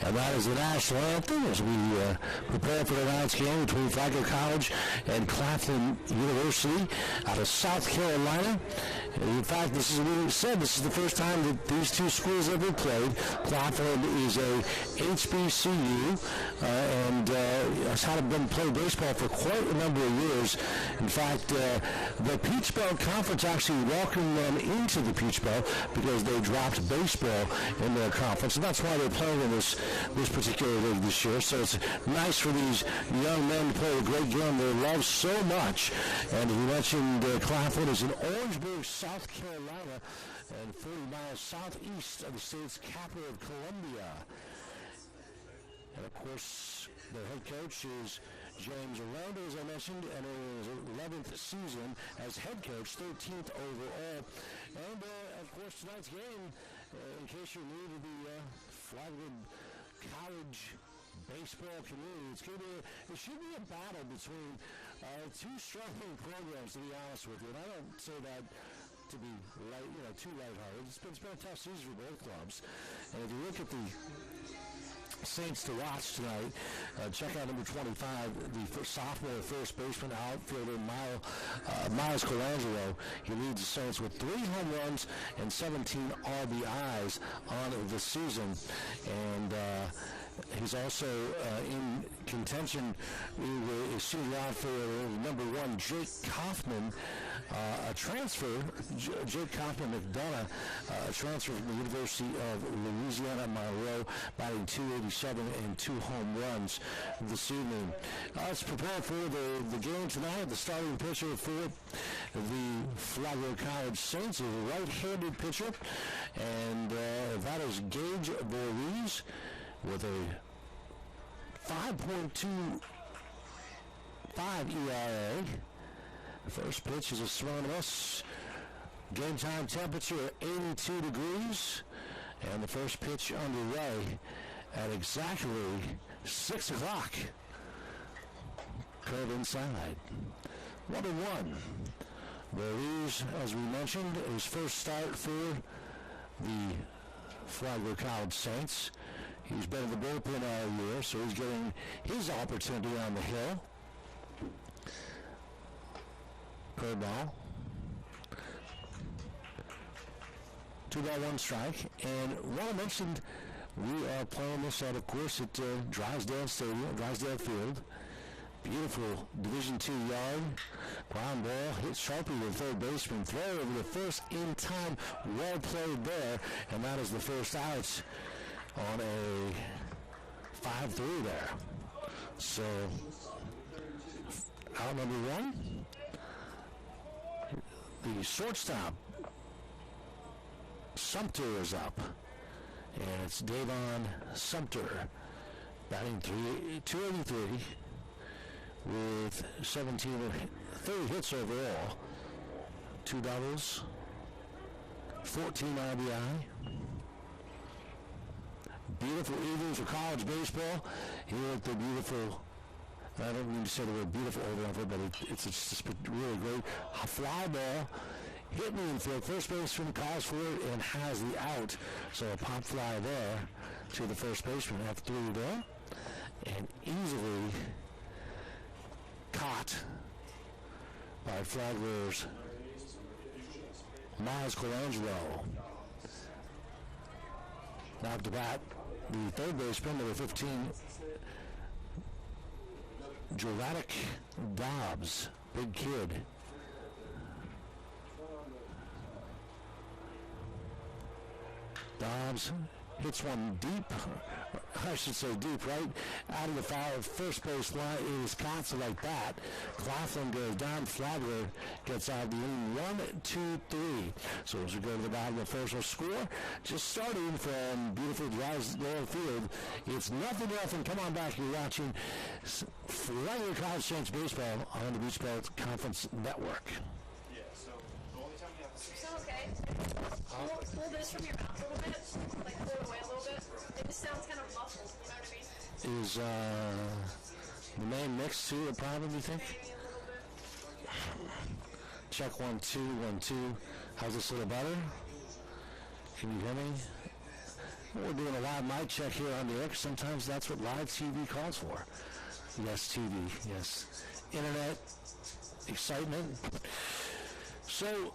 And that is the national anthem as we prepare for tonight's game between Flagler College and Claflin University out of South Carolina. In fact, this is what we said. This is the first time that these two schools ever played. Claflin is a HBCU and has had been playing baseball for quite a number of years. In fact, the Peach Belt Conference actually welcomed them into the Peach Belt because they dropped baseball in their conference, and that's why they're playing in this particular league this year. So it's nice for these young men to play a great game they love so much. And we mentioned Claflin is in Orangeburg, South Carolina, and 40 miles southeast of the state's capital of Columbia. And of course, their head coach is James Aranda, as I mentioned, entering his 11th season as head coach, 13th overall. And, of course, tonight's game, in case you're new to the Flagler College baseball community, it should be a battle between two struggling programs, to be honest with you. And I don't say that to be too lighthearted. It's been a tough season for both clubs. And if you look at the Saints to watch tonight, check out number 25, the sophomore first baseman, outfielder Miles Colangelo. He leads the Saints with 3 home runs and 17 RBIs on the season. And he's also in contention. We're shooting out for number 1, Jake Kaufman, a transfer. Jake Kaufman McDonough, a transfer from the University of Louisiana Monroe, batting .287 and 2 home runs this evening. Let's prepare for the game tonight. The starting pitcher for the Flagler College Saints is a right-handed pitcher, and that is Gage Voorhees, with a 5.25 ERA. The first pitch is a swing and miss. Game time temperature at 82 degrees. And the first pitch underway at exactly 6 o'clock. Curve inside. 1-1. Voorhees, as we mentioned, his first start for the Flagler College Saints. He's been in the bullpen all year, so he's getting his opportunity on the hill. Curveball. 2-1 strike. And what I mentioned, we are playing this out, of course, at Drysdale Field. Beautiful Division II yard. Ground ball hit sharply to the third baseman. Throw over the first in time. Well played there. And that is the first out on a 5-3 there. So, out number 1. The shortstop, Sumter, is up. And it's Davon Sumter, batting .283 with 30 hits overall. 2 doubles, 14 RBI. Beautiful evenings for college baseball. Here at the beautiful, I don't mean to say the word beautiful over, but it's just really great. A fly ball hit me in field. First baseman calls for it and has the out. So a pop fly there to the first baseman. F3 there. And easily caught by Flagler's Miles Colangelo. Now to bat, the third baseman, number 15, Juratic Dobbs, big kid. Dobbs hits one deep, I should say deep, right out of the foul. First base line is constant like that. Claflin goes down. Flagler gets out of the inning. 1-2-3. So as we go to the bottom of the first, we'll score. Just starting from beautiful Drysdale Field. It's 0-0. Come on back. You're watching Flagler College Saints baseball on the Beach Belt Conference Network. Yeah. So the only time you have to. So okay. Pull this from your mouth a little bit, like pull it away a little bit. It just sounds kind of muffled, you know what I mean? Is the main mix too a problem, you think? Maybe a little bit. Check 1 2 1 2. How's this a little better? Can you hear me? We're doing a live mic check here on the air. Sometimes that's what live TV calls for. Yes, TV. Yes. Internet excitement. So,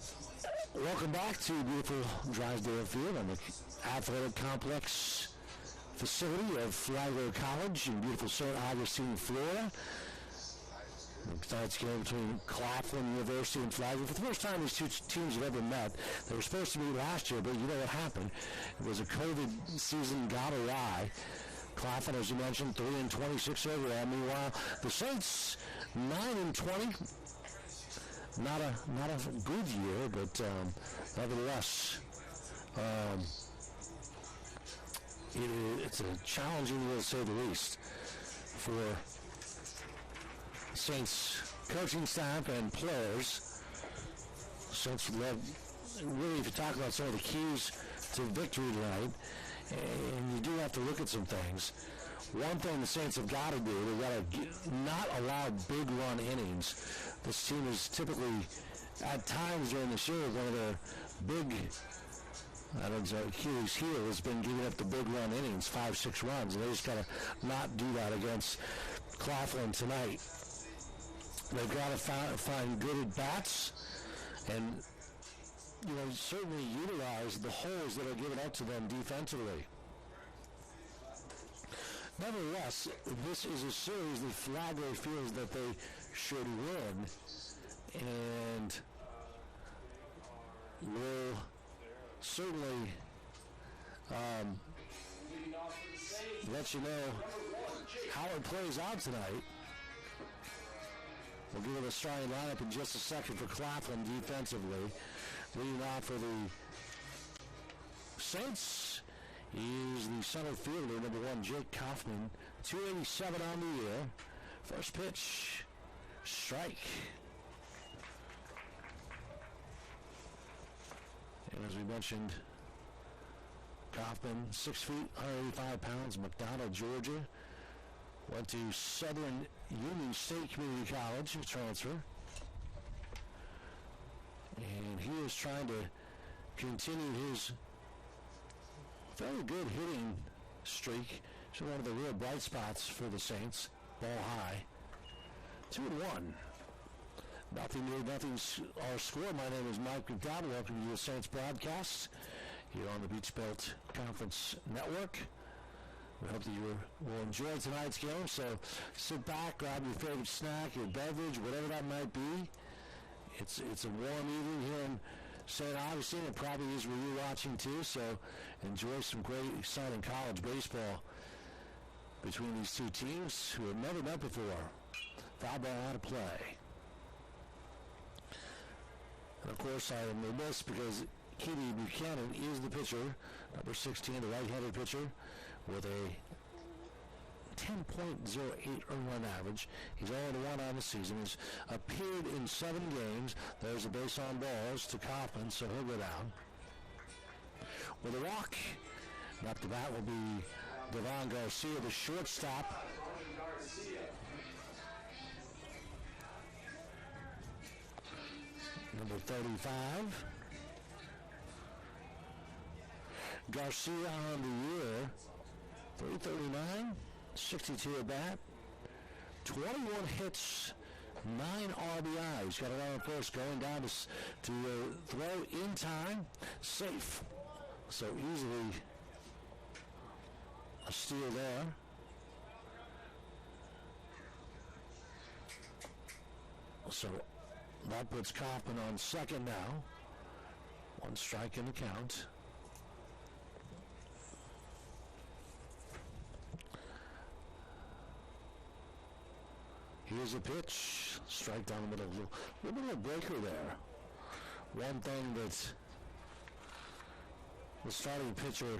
welcome back to beautiful Drysdale Field on the athletic complex facility of Flagler College in beautiful St. Augustine, Florida. Tonight's game between Claflin University and Flagler. For the first time these two teams have ever met. They were supposed to meet last year, but you know what happened. It was a COVID season got awry. Claflin, as you mentioned, 3-26 overall. Meanwhile, the Saints 9-20. Not a good year, but nevertheless, it's a challenging year to say the least for Saints coaching staff and players. Saints would love, really, if you talk about some of the keys to victory tonight, and you do have to look at some things. One thing the Saints have got to do, they've got to not allow big run innings. This team is typically, at times during the year, one of their big, Achilles heel has been giving up the big run innings, 5-6 runs, and they just got to not do that against Claflin tonight. They've got to find good at-bats and, certainly utilize the holes that are given up to them defensively. Nevertheless, this is a series that Flagler feels that they should win and will certainly let you know how it plays out tonight. We'll give it a starting lineup in just a second for Claflin defensively. Leading off for the Saints is the center fielder, number 1, Jake Kaufman, 287 on the year. First pitch, strike. And as we mentioned, Kaufman, 6 feet, 185 pounds, McDonough, Georgia. Went to Southern Union State Community College, a transfer. And he is trying to continue his very good hitting streak. It's one of the real bright spots for the Saints. Ball high. 2-1. Nothing new, nothing our score. My name is Mike McDowell. Welcome to the Saints broadcast here on the Beach Belt Conference Network. We hope that you will enjoy tonight's game. So sit back, grab your favorite snack, your beverage, whatever that might be. It's a warm evening here in St. Augustine. It probably is where you're watching too. So enjoy some great, exciting college baseball between these two teams who have never met before. Foul ball out of play. And of course, I am remiss because Keely Buchanan is the pitcher, number 16, the right-handed pitcher, with a 10.08 earned run average. He's 0-1 on the season. He's appeared in 7 games. There's a base on balls to Kaufman, so he'll go down. With a walk, and up the bat will be Devon Garcia, the shortstop. Number 35. Garcia on the year, 339, 62 at bat, 21 hits, 9 RBIs. Got it on first, going down to throw in time, safe. So easily a steal there. So that puts Kaufman on second now. 1 strike in the count. Here's a pitch. Strike down the middle. A little bit of a breaker there. One thing that the starting pitcher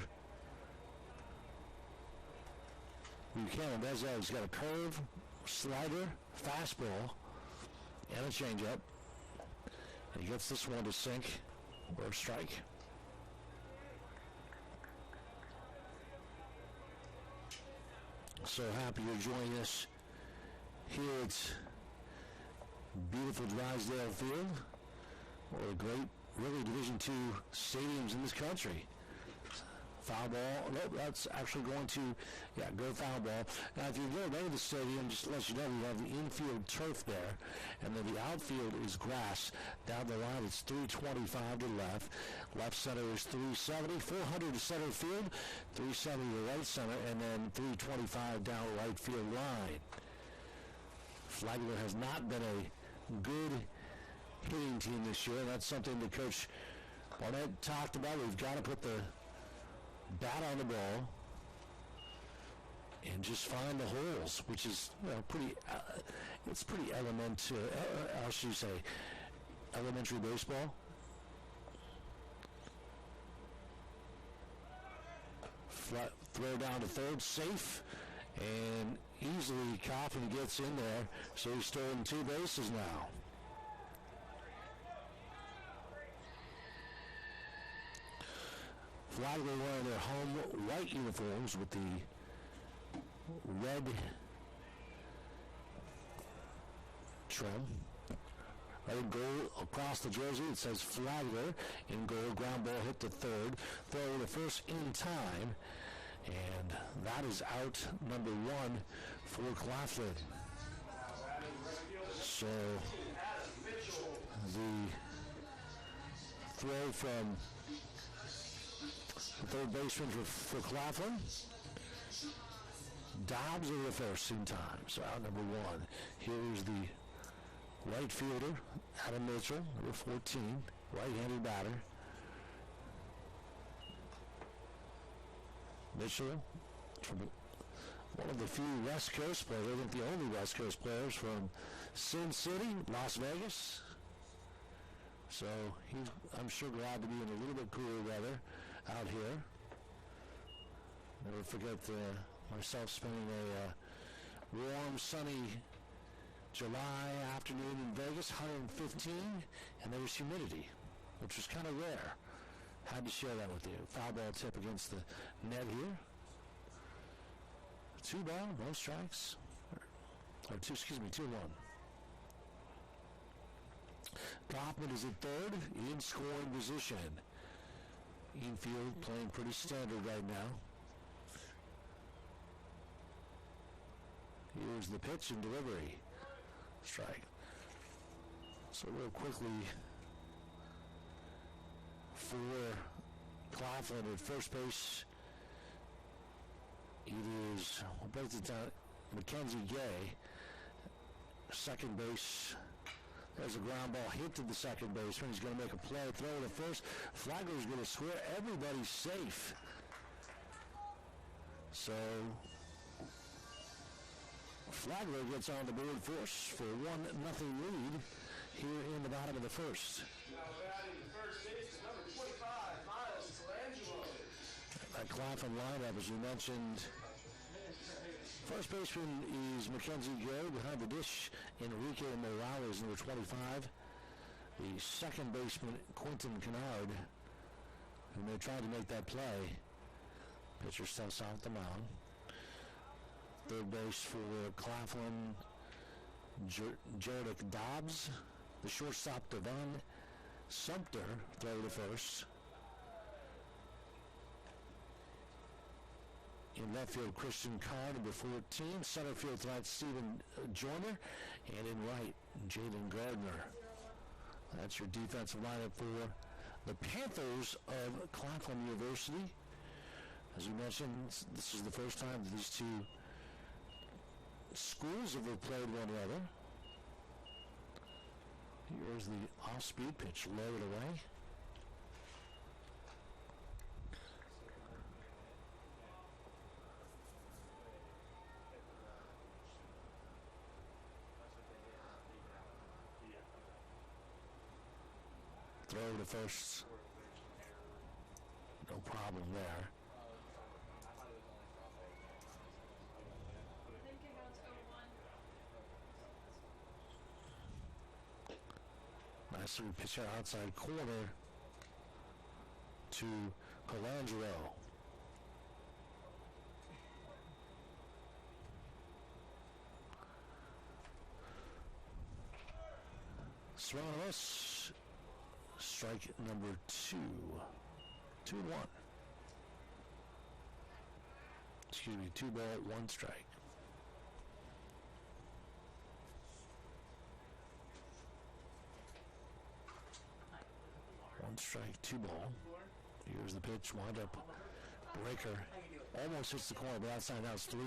Buchanan does that. He's got a curve, slider, fastball, and a changeup. And he gets this one to sink or a strike. So happy you're joining us here at beautiful Drysdale Field, one of the great, really, Division II stadiums in this country. Foul ball. No, that's actually going to, go foul ball. Now, if you go to the stadium, just to let you know, we have the infield turf there, and then the outfield is grass. Down the line, it's 325 to left. Left center is 370, 400 to center field, 370 to right center, and then 325 down right field line. Flagler has not been a good hitting team this year. That's something that Coach Barnett talked about. We've got to put the bat on the ball and just find the holes, which is pretty. It's pretty elementary. How should you say? Elementary baseball. Flat throw down to third, safe, and easily Claflin gets in there. So he's stolen 2 bases now. Flagler wearing their home white uniforms with the red trim. Red and gold across the jersey. It says Flagler in gold. Ground ball hit to third. Throw the first in time. And that is out number 1 for Claflin. So the throw from the third baseman for Claflin. Dobbs over the first in time. So out number 1. Here's the right fielder, Adam Mitchell, number 14, right-handed batter. Mitchell, from one of the few West Coast players, I think the only West Coast players from Sin City, Las Vegas. So he's, I'm sure, glad to be in a little bit cooler weather out here. Never forget myself spending a warm, sunny July afternoon in Vegas, 115, and there was humidity, which was kind of rare. Had to share that with you. Foul ball tip against the net here. 2 ball, no strikes. Or 2-1. Kaufman is at third, in scoring position. Infield playing pretty standard right now. Here's the pitch and delivery. Strike. So real quickly for Claflin at first base, it is, we'll break it down, Mackenzie Gay. Second base, there's a ground ball hit to the second baseman. He's going to make a play, throw to first. Flagler's going to swear everybody's safe. So Flagler gets on the board first for 1-0 lead here in the bottom of the first. Now batting first base is number 25, Miles Colangelo. That Claflin lineup, as you mentioned, first baseman is Mackenzie Gay. Behind the dish, Enrique Morales, number 25. The second baseman, Quentin Kennard, who may try to make that play. Pitcher steps off the mound. Third base for Claflin, Jaredick Dobbs. The shortstop, Devon Sumter, throw to first. In left field, Christian Carr, number 14. Center field tonight, Stephen Joyner. And in right, Jaden Gardner. That's your defensive lineup for the Panthers of Claflin University. As we mentioned, this is the first time that these two schools have played one another. Here's the off-speed pitch, lowered away. Throw to first. No problem there. Nicely pitch out outside corner to Colangelo. Swing and a miss. Strike number 2. 2-1. excuse me, 2 ball, 1 strike. One strike, 2 ball. Here's the pitch, wind up. Breaker almost hits the corner, but outside now it's 3-1.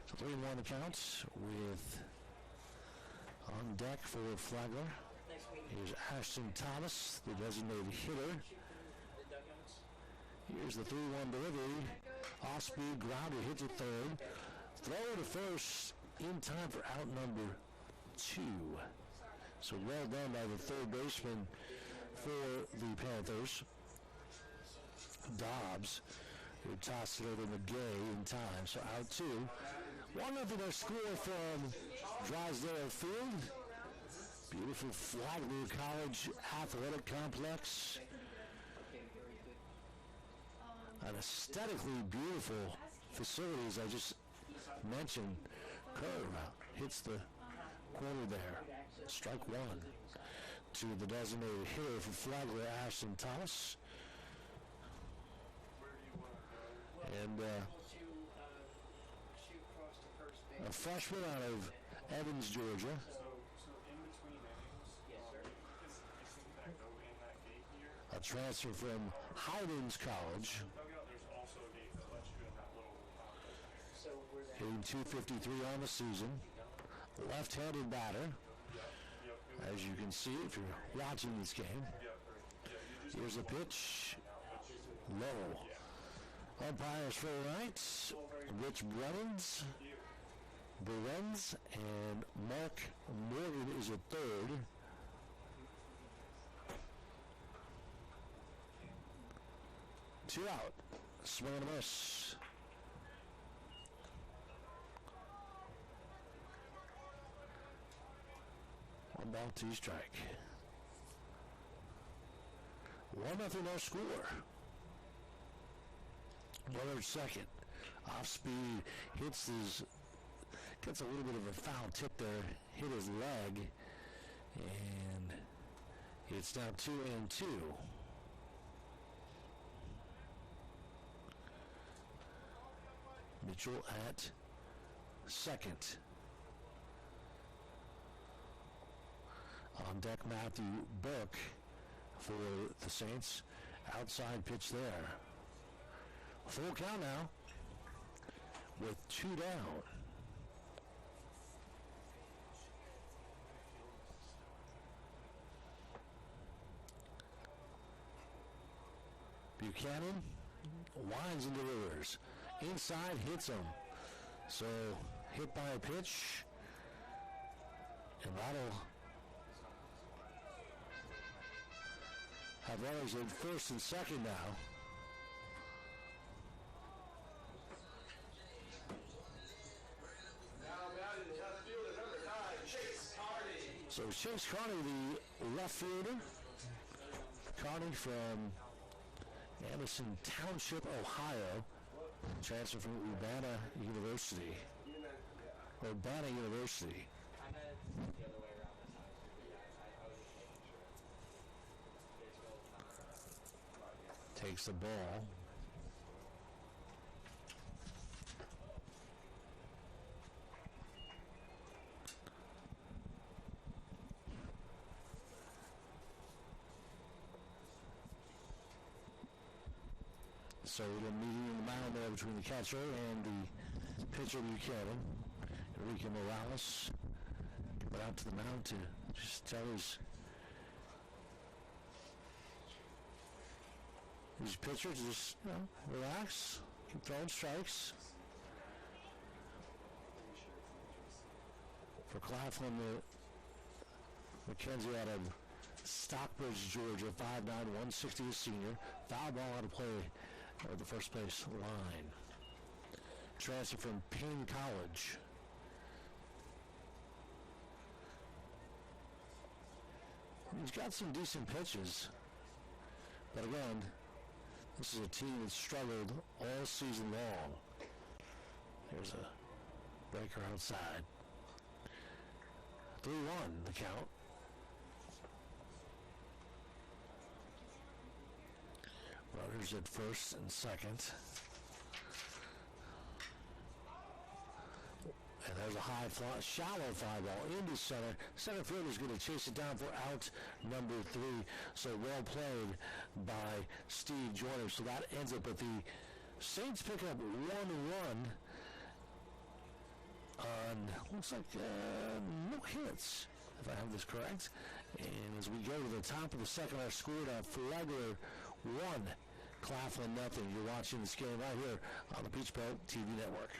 So 3-1 the count with on deck for Flagler. Here's Ashton Thomas, the designated hitter. Here's the 3-1 delivery. Off-speed grounder hits it third. Throw to first in time for out number 2. So well done by the third baseman for the Panthers. Dobbs, who tossed it over McGay in time. So out 2. 1-0 their score from Drysdale Field. Beautiful Flagler College Athletic Complex. An aesthetically beautiful facility, as I just mentioned. Curve hits the corner there. Strike 1 to the designated hitter for Flagler, Ashton Thomas. And a freshman out of Evans, Georgia. A transfer from Highlands College. Hitting .253 on the season. Left-handed batter. As you can see if you're watching this game. Here's a pitch. Low. Umpires for the right. Rich Berens, and Mark Morgan is a third. Two out. Swing and a miss. One ball, 2 strike. 1-0 no score. Willard second. Off speed hits gets a little bit of a foul tip there. Hit his leg. And it's now 2-2. Mitchell at second. On deck, Matthew Burke for the Saints. Outside pitch there. Full count now with 2 down. Buchanan winds and delivers. Inside hits him. So hit by a pitch. And that'll have runners in first and second now. So Chase Carney, the left fielder. Carney from Anderson Township, Ohio. Transfer from Urbana University. Urbana University. Takes the ball. So the meeting in the mound there between the catcher and the pitcher Buchanan. Enrique Morales coming out to the mound to just tell his pitcher to just, relax, keep throwing strikes. For Claflin, the McKenzie out of Stockbridge, Georgia, 5'9", 160 senior. Foul ball out of play at the first place line. Transfer from Payne College. He's got some decent pitches. But again, this is a team that's struggled all season long. Here's a breaker outside. 3-1 the count. Runners at first and second. There's a shallow fly ball into center. Center fielder is going to chase it down for out number 3. So well played by Steve Joyner. So that ends up with the Saints pick up 1 run on, looks like no hits, if I have this correct. And as we go to the top of the second, our score Flagler 1, Claflin nothing. You're watching this game right here on the Peach Belt TV Network.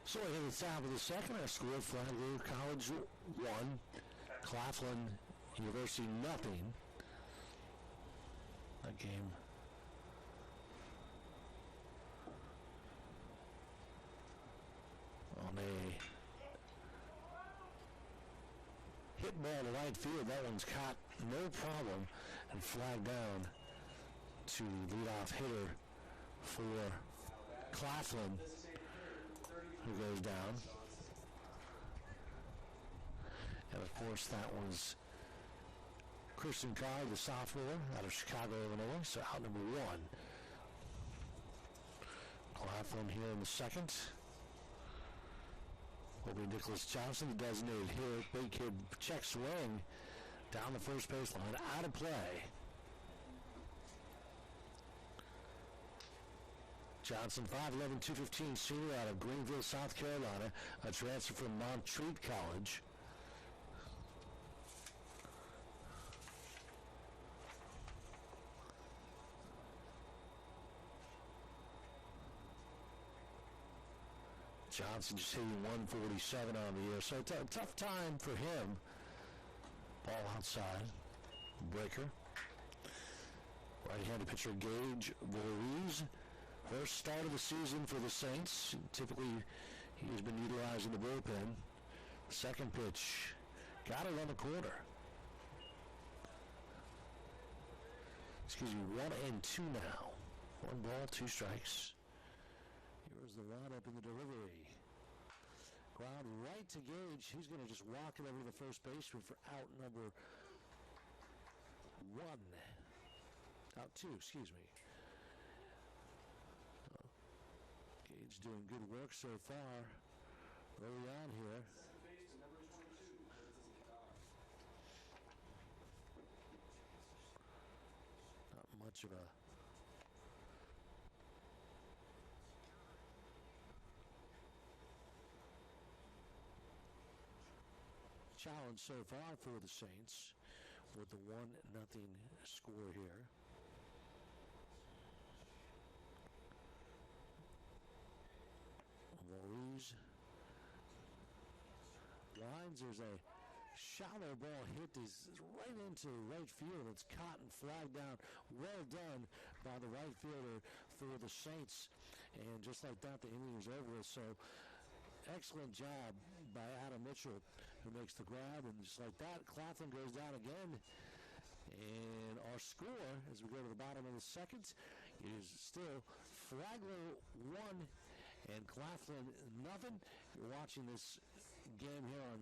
So at the top of the second, our score, Flagler College 1, Claflin University nothing. That game on a hit ball to right field. That one's caught no problem and flagged down to leadoff hitter for Claflin, who goes down. And of course that was Christian Carr, the sophomore out of Chicago, Illinois, so out number 1. Claflin here in the second. Will be Nicholas Johnson, the designated hitter. Big kid check swing down the first baseline, out of play. Johnson, 5'11", 215, senior out of Greenville, South Carolina, a transfer from Montreat College. Johnson just hitting 147 on the year, so tough time for him. Ball outside, breaker. Right-handed pitcher Gage Voorhees. First start of the season for the Saints. Typically, he's been utilizing the bullpen. Second pitch, got it on the corner. Excuse me, 1-2 now. 1 ball, 2 strikes. Here's the lineup in the delivery. Ground right to Gage. He's going to just walk it over to the first baseman for out number 1. Out 2, excuse me. Gage doing good work so far early on here. Not much of a challenge so far for the Saints with the 1-0 score here. Voorhees lines. There's a shallow ball hit is right into right field. It's caught and flagged down. Well done by the right fielder for the Saints. And just like that, the inning is over with. So excellent job by Adam Mitchell, who makes the grab. And just like that, Claflin goes down again. And our score, as we go to the bottom of the second, is still Flagler 1 and Claflin nothing. You're watching this game here on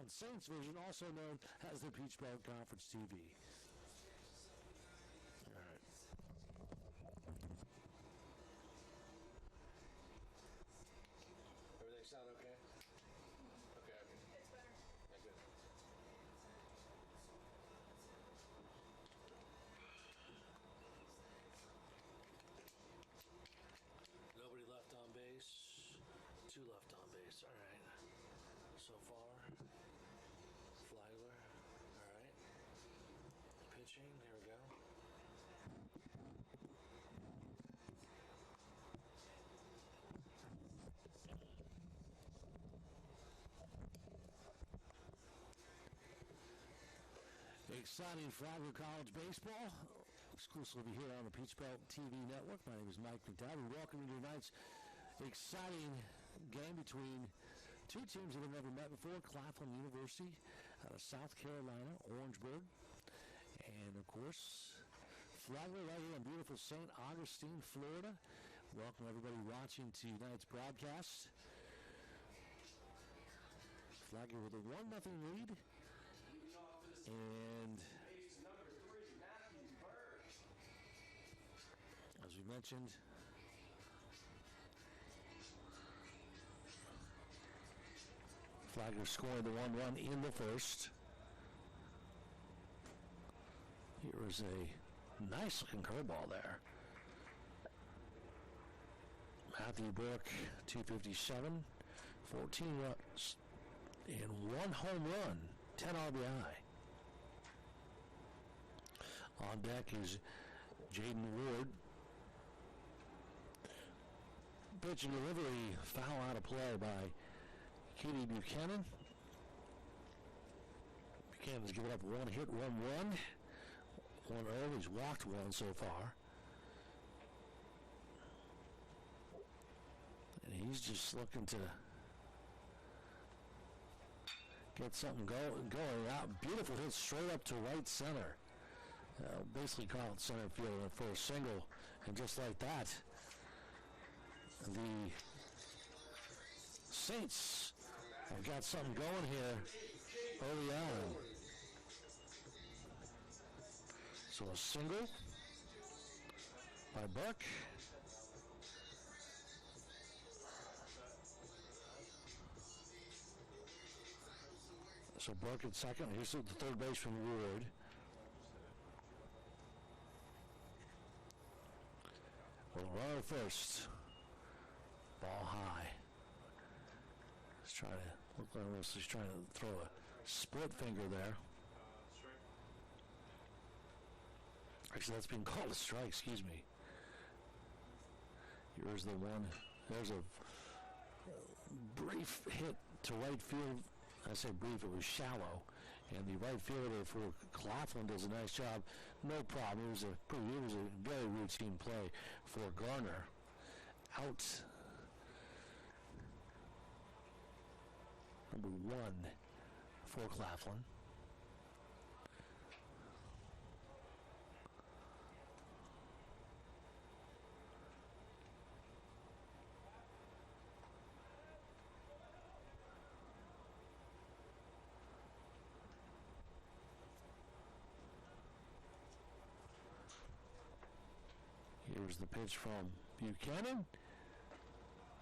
Saints Vision, also known as the Peach Belt Conference TV. All right. Exciting Flagler College baseball, exclusively here on the Peach Belt TV network. My name is Mike McDowell. We welcome you to tonight's exciting game between two teams that have never met before. Claflin University out of South Carolina, Orangeburg, and of course Flagler right here in beautiful St. Augustine, Florida. Welcome everybody watching tonight's broadcast. Flagler with a 1-0 lead. And as we mentioned, Flagler scoring the 1 run in the first. Here is a nice looking curveball there. Matthew Burke, 257, 14 runs, and 1 home run, 10 RBI. On deck is Jaden Ward. Pitch and delivery, foul out of play by Katie Buchanan. Buchanan's given up 1 hit, 1 run. 1 early, he's walked 1 so far. And he's just looking to get something going out. Beautiful hit straight up to right center. Basically caught center field for a single. And just like that, the Saints have got something going here early on. So a single by Buck. So Buck at second. Here's the third baseman, Ward. Well, runner first. Ball high. He's trying to look like he's trying to throw a split finger there. Actually, that's being called a strike. Excuse me. Here's the one. There's a brief hit to right field. I say brief, it was shallow, and the right fielder for Claflin does a nice job. No problem. It was a very routine play for Garner. Out number 1 for Claflin. Here's the pitch from Buchanan.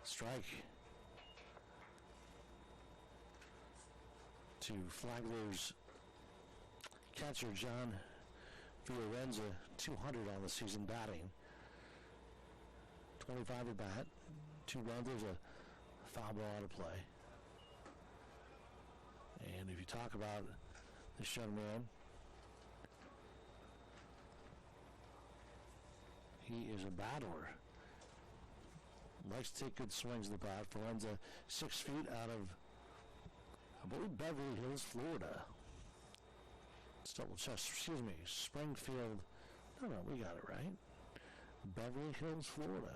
Strike to Flagler's catcher, John Fiorenza, 200 on the season batting. 25 at bat, 2 runs, there's a foul ball out of play. And if you talk about this young man, he is a battler. Likes to take good swings of the bat. Fiorenza, 6 feet out of, I believe, Beverly Hills, Florida. Let's double check. Excuse me, Springfield. No, we got it right. Beverly Hills, Florida.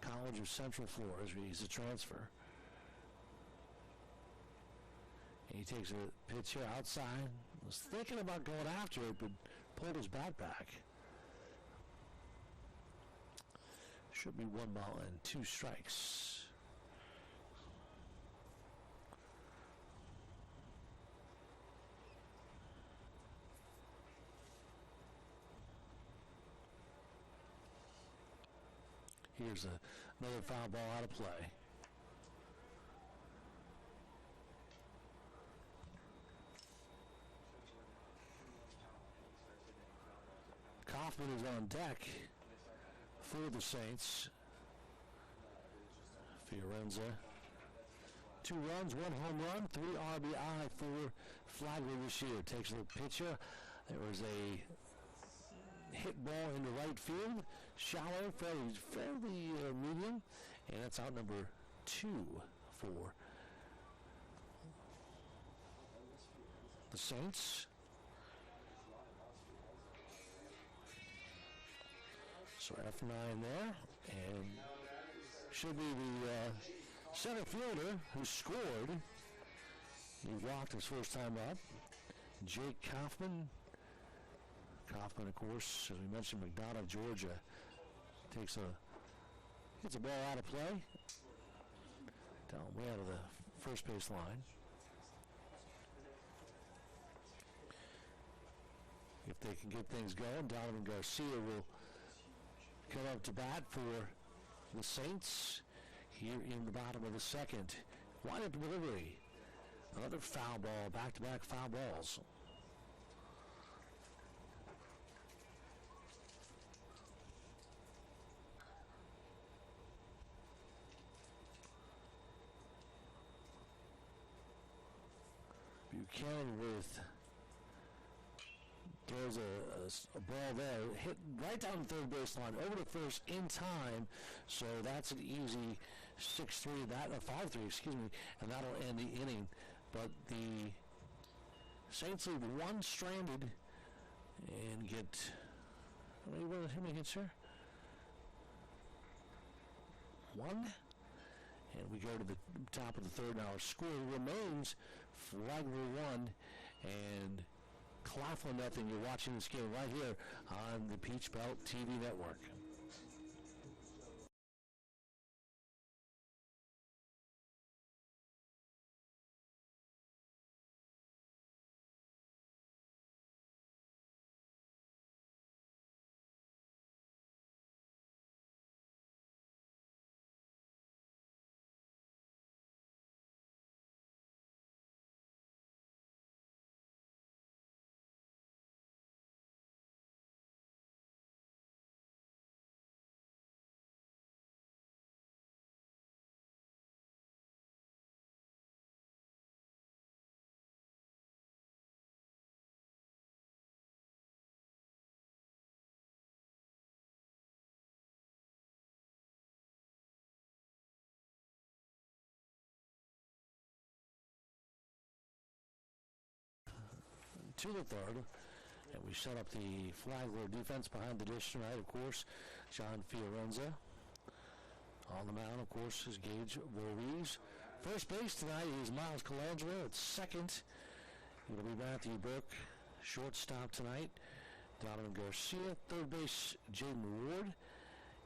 College of Central Florida. He's a transfer. And he takes a pitch here outside. Was thinking about going after it, but pulled his bat back. Should be 1 ball and 2 strikes. Here's another foul ball out of play. Kaufman is on deck for the Saints. Fiorenza, 2 runs, 1 home run, 3 RBI for Flagler this year. Takes a little pitcher. There was a hit ball into right field, shallow, fairly medium, and that's out number 2 for the Saints. So F9 there, and should be the center fielder who scored. He walked his first time up. Jake Kaufman. Kaufman, of course, as we mentioned, McDonough, Georgia, hits a ball out of play, down way out of the first base line. If they can get things going, Donovan Garcia will come up to bat for the Saints here in the bottom of the second. Wind-up delivery. Another foul ball, back-to-back foul balls. Buchanan throws a ball there, hit right down the third baseline, over to first in time. So that's an easy 6-3, 5-3, excuse me, and that'll end the inning. But the Saints leave one stranded and get how many hits here? One. And we go to the top of the third. Now our score remains Flagler 1 and Claflin nothing. You're watching this game right here on the Peach Belt TV network. To the third, and we set up the Flagler defense behind the dish tonight, of course. John Fiorenza. On the mound, of course, is Gage Voorhees. First base tonight is Miles Colangelo. At second, it'll be Matthew Burke. Shortstop tonight, Donovan Garcia. Third base, Jaden Ward.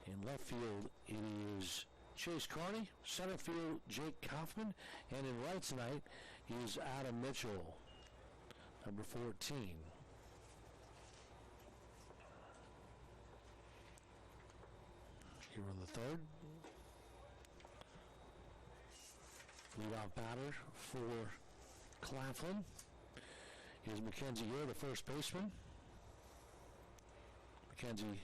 In left field, it is Chase Carney. Center field, Jake Kaufman. And in right tonight is Adam Mitchell, number 14. Here on the third. Leadoff batter for Claflin is Mackenzie Gear, the first baseman. Mackenzie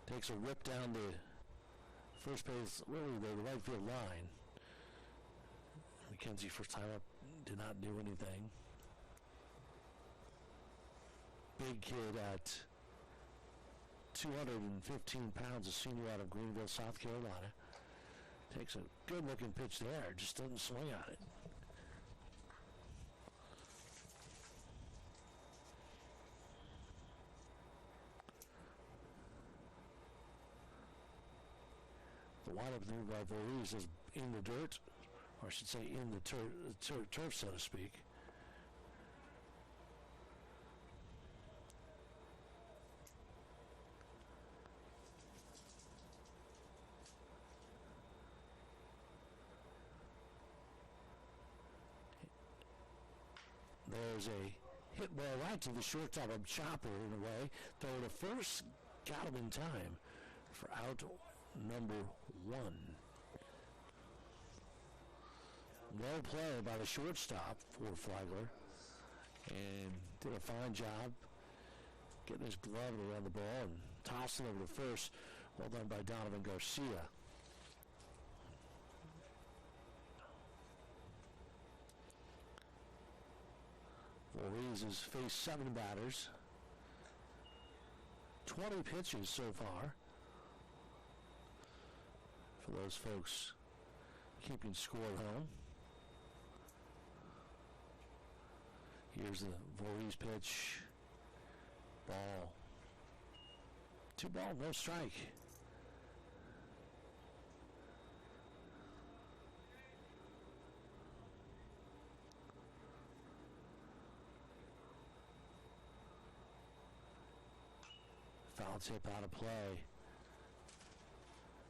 takes a rip down the first base, really the right field line. Mackenzie, first time up, did not do anything. Big kid at 215 pounds, a senior out of Greenville, South Carolina. Takes a good-looking pitch there, just doesn't swing on it. The windup move by Voorhees is in the dirt, or I should say in the turf, so to speak. There's a hit ball right to the shortstop of Chopper in a way. Throw to first, got him in time for out number 1. Well played by the shortstop for Flagler, and did a fine job getting his glove around the ball and tossing over to first. Well done by Donovan Garcia. Voorhees has faced 7 batters, 20 pitches so far. For those folks keeping score at home. Here's the Voorhees pitch. Ball 2 ball, no strike. Foul tip out of play.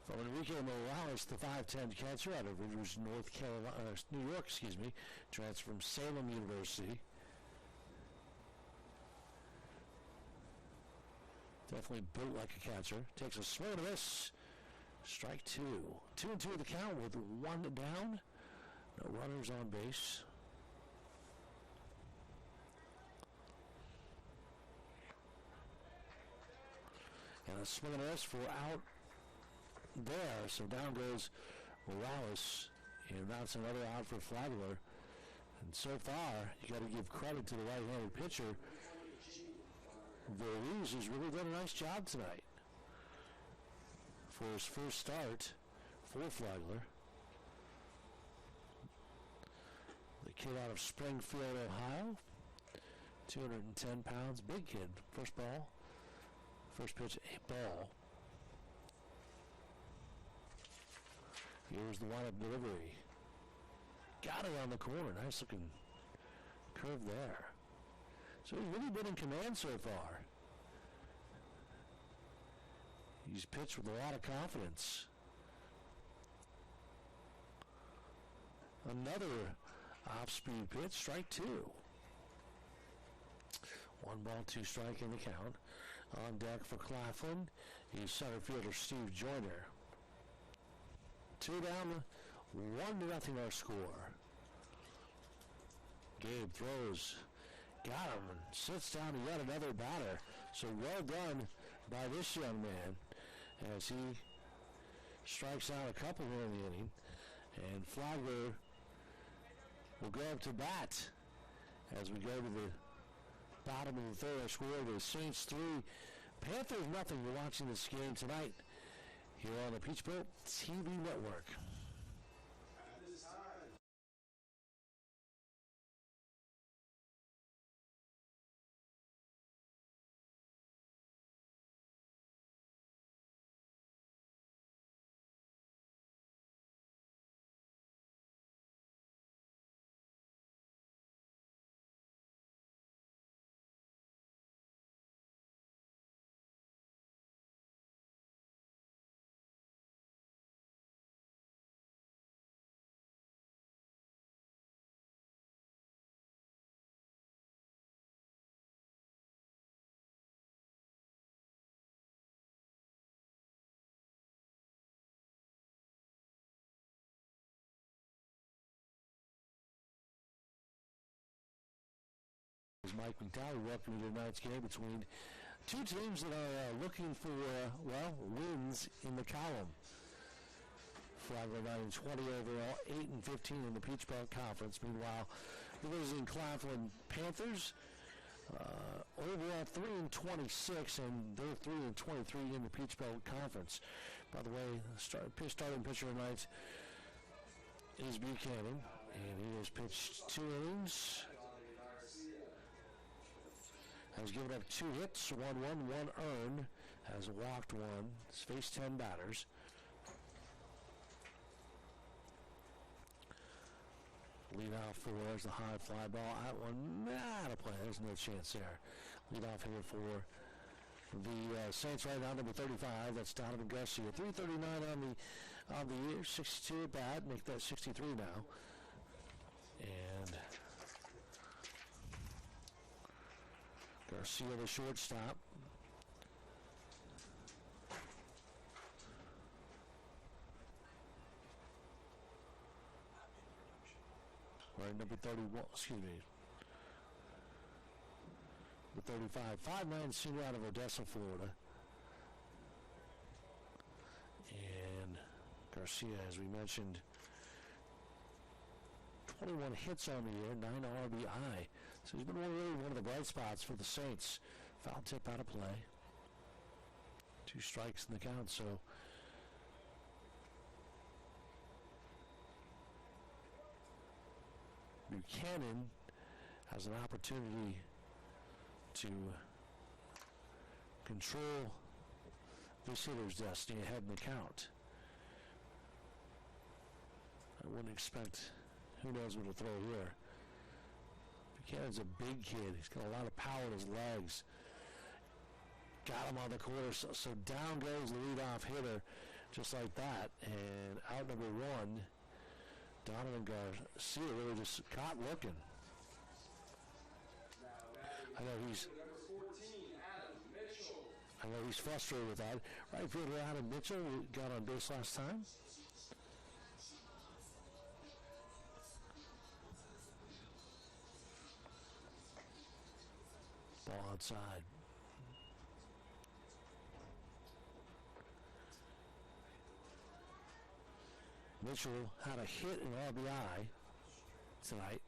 From Enrique Morales, the 5'10" catcher out of Ridge, North Carolina, New York, transferred from Salem University. Definitely built like a catcher. Takes a swing and a miss. Strike 2. 2-2 the count with 1 down. No runners on base. And a swing and a miss for out there. So down goes Morales. And that's another out for Flagler. And so far, you got to give credit to the right-handed pitcher. Voorhees has really done a nice job tonight for his first start for Flagler. The kid out of Springfield, Ohio, 210 pounds, big kid. First pitch, a ball. Here's the wind-up delivery. Got it on the corner. Nice looking curve there. So he's really been in command so far. He's pitched with a lot of confidence. Another off-speed pitch, strike 2. 1 ball, 2 strike in the count. On deck for Claflin, he's center fielder Steve Joyner. 2 down, 1-0 our score. Gabe throws. Got him and sits down to yet another batter. So well done by this young man as he strikes out a couple here in the inning. And Flagler will go up to bat as we go to the bottom of the third. Score the Saints 3, Panthers nothing. You're watching this game tonight here on the Peach Boat TV Network. Mike McDowell, welcome you to tonight's game between two teams that are looking for, wins in the column. Flagler 9-20 overall, 8-15 in the Peach Belt Conference. Meanwhile, the visiting Claflin Panthers, overall 3-26, and they're 3-23 in the Peach Belt Conference. By the way, starting pitcher tonight is Buchanan, and he has pitched 2 innings. Has given up 2 hits, 1 run, 1 earned. Has walked 1. Has faced 10 batters. Lead off for, there's the high fly ball. That one, not a play. There's no chance there. Lead off here for the Saints right now, number 35. That's Donovan Garcia. 339 on the year, 62 at bat. Make that 63 now. And Garcia, the shortstop. Right, number 31, excuse me. The 35, 5'9" senior out of Odessa, Florida. And Garcia, as we mentioned, 21 hits on the year, 9 RBI. So he's been really one of the bright spots for the Saints. Foul tip out of play. 2 strikes in the count, so Buchanan has an opportunity to control this hitter's destiny ahead in the count. I wouldn't expect, who knows what to throw here. Buchanan's a big kid. He's got a lot of power in his legs. Got him on the corner, so down goes the leadoff hitter, just like that. And out number one, Donovan Garcia really just caught looking. I know he's frustrated with that. Right fielder Adam Mitchell got on base last time. Ball outside. Mitchell had a hit in RBI tonight.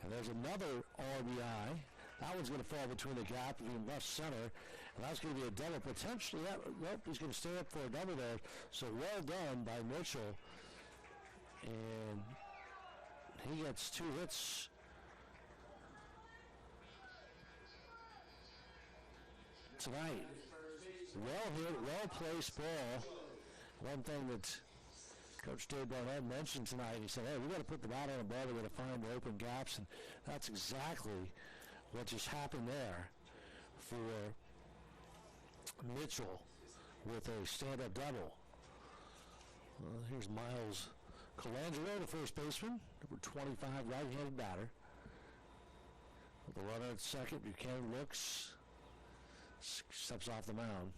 And there's another RBI. That one's going to fall between the gap between left center. And that's going to be a double. Potentially, nope, he's going to stay up for a double there. So well done by Mitchell. And he gets 2 hits. Tonight. Well hit, well placed ball. One thing that Coach Dave Barnett mentioned tonight, he said, hey, we got to put the bat on the ball, we got to find the open gaps, and that's exactly what just happened there for Mitchell with a stand-up double. Here's Miles Colangelo, the first baseman, number 25, right-handed batter. With the runner at second, Buchanan looks, steps off the mound.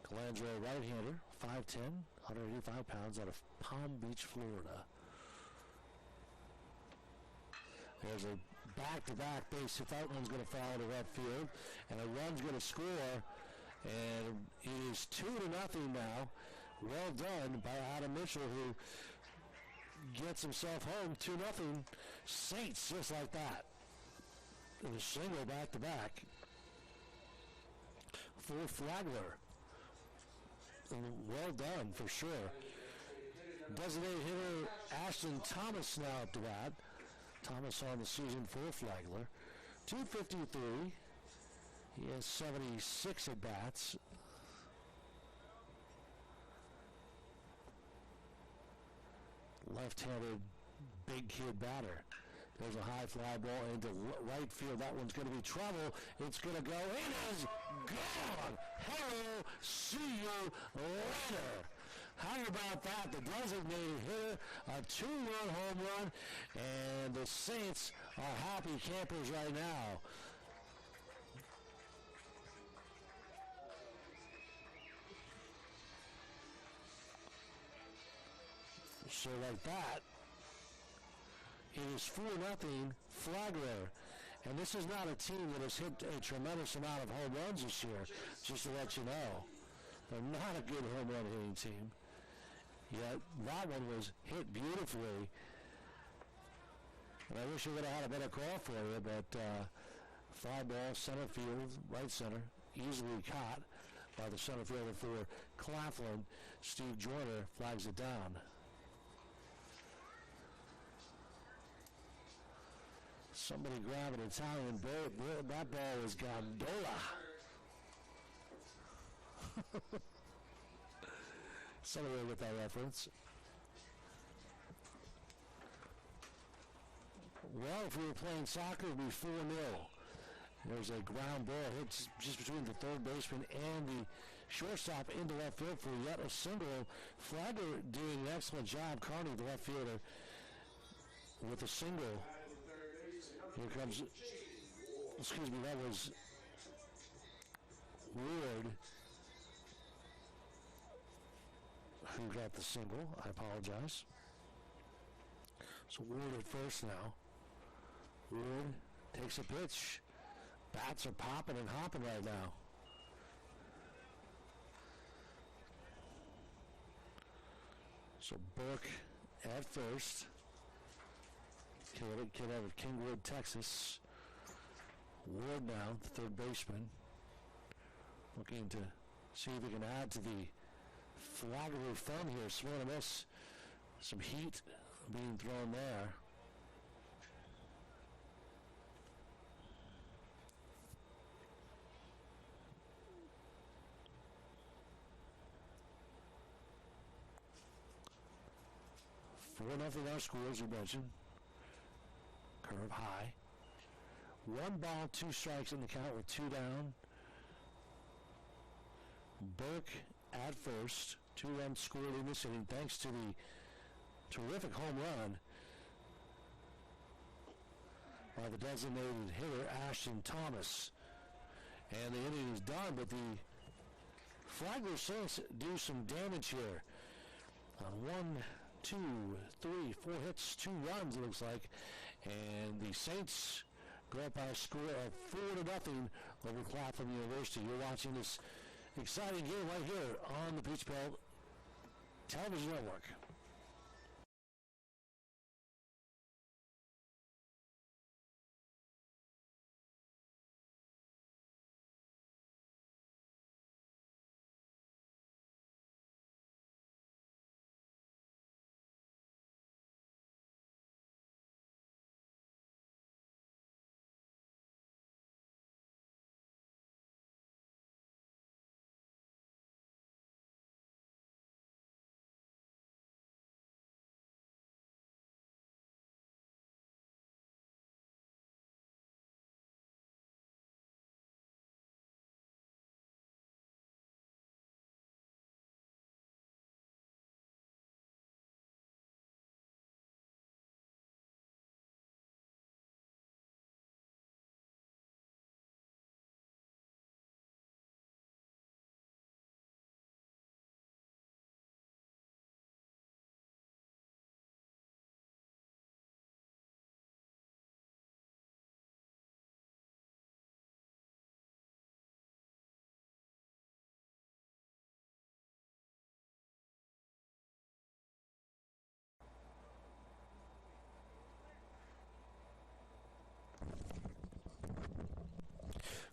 Colangelo, right-hander, 5'10", 185 pounds, out of Palm Beach, Florida. There's a back-to-back base hit. That one's going to fall to left field, and a run's going to score, and it is 2-0 now. Well done by Adam Mitchell, who gets himself home. 2-0 Saints, just like that. And a single back-to-back for Flagler. Well done, for sure. Designated hitter Ashton Thomas now up to bat. Thomas on the season for Flagler. 253. He has 76 at-bats. Left-handed big kid batter. There's a high fly ball into right field. That one's going to be trouble. It's going to go. It is gone. Hello. See you later. How about that? The designated hitter, a 2-run home run, and the Saints are happy campers right now. So like that, it is 4-0 Flagler. And this is not a team that has hit a tremendous amount of home runs this year, just to let you know. They're not a good home run hitting team. Yet that one was hit beautifully. And I wish I would have had a better call for you, but fly ball, center field, right center, easily caught by the center fielder for Claflin. Steve Joyner flags it down. Somebody grab an Italian bird. That ball is gondola. Somebody will get that reference. Well, if we were playing soccer, it would be 4-0. There's a ground ball hit just between the third baseman and the shortstop into left field for yet a single. Flagler doing an excellent job. Carney, the left fielder, with a single. Here comes, excuse me, that was Ward who got the single. I apologize. So Ward at first now. Ward takes a pitch. Bats are popping and hopping right now. So Burke at first. Kid out of Kingwood, Texas. Ward now, the third baseman. Looking to see if he can add to the Flagler fun here. Swing and a miss. Some heat being thrown there. 4-0 our score, as you mentioned. Curve high. 1 ball, 2 strikes in the count with 2 down. Burke at first. 2 runs scored in this inning thanks to the terrific home run by the designated hitter, Ashton Thomas. And the inning is done, but the Flagler Saints do some damage here. On 1, 2, 3, 4 hits, 2 runs, it looks like. And the Saints go up by a score of 4-0 over Claflin University. You're watching this exciting game right here on the Peach Belt Television Network.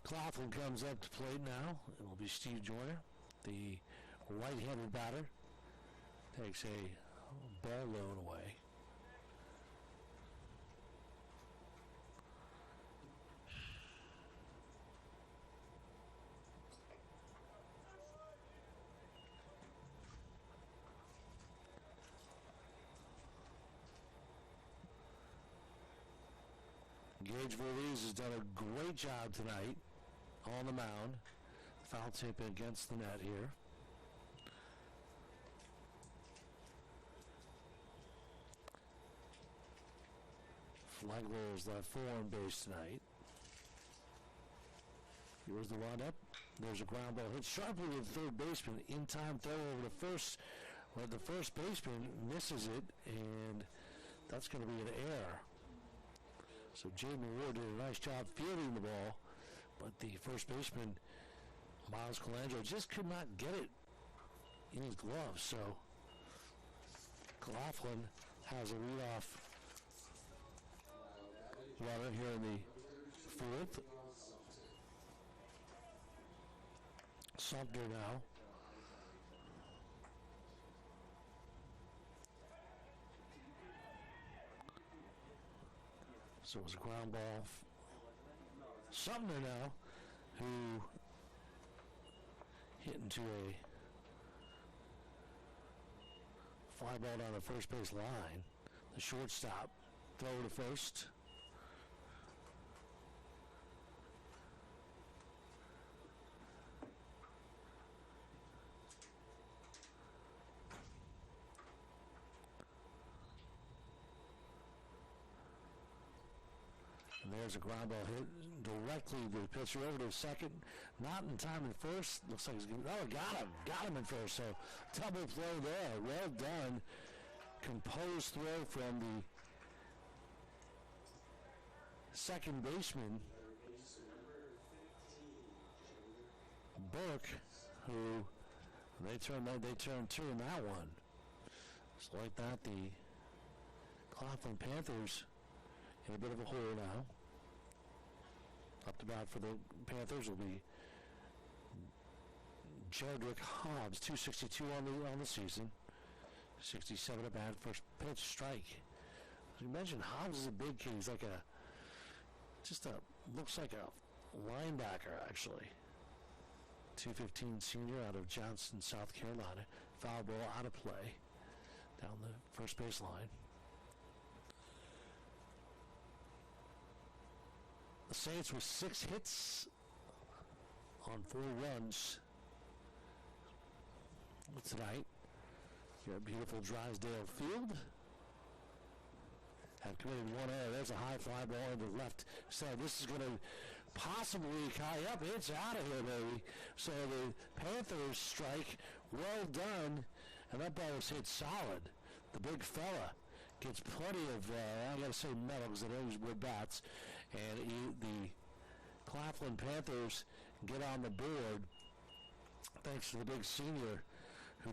Claflin comes up to plate now. It will be Steve Joyner, the right-handed batter. Takes a ball load away. Gage Voorhees has done a great job tonight on the mound. Foul tip against the net here. Flagler is left 4 on base tonight. Here's the windup. There's a ground ball hit sharply to the third baseman. In time throw over to first. Well, the first baseman misses it, and that's going to be an error. So Jaden Ward did a nice job fielding the ball, but the first baseman, Miles Colangelo, just could not get it in his glove. So Claflin has a leadoff runner here in the 4th. Sumter now. So it was a ground ball. Sumner now, who hit into a fly ball down the first base line. The shortstop throw to first. And there's a ground ball hit directly to the pitcher over to second. Not in time in first. Looks like he's going to... Oh, got him in first. So double play there. Well done. Composed throw from the second baseman, Burke, who they turned 2 in that one. Just like that, the Claflin Panthers in a bit of a hole now. Up to bat for the Panthers will be Jedrick Hobbs, 262 on the season, 67 at bat, first pitch strike. As you mentioned, Hobbs is a big kid. He's like looks like a linebacker actually. 215 senior out of Johnson, South Carolina. Foul ball out of play down the first base line. The Saints with 6 hits on 4 runs tonight here at beautiful Drysdale Field. Have committed 1 error. There's a high fly ball into left side. This is going to possibly tie up. It's out of here, baby. So the Panthers strike. Well done. And that ball was hit solid. The big fella gets plenty of, I got to say metal because they always wood bats. And the Claflin Panthers get on the board thanks to the big senior who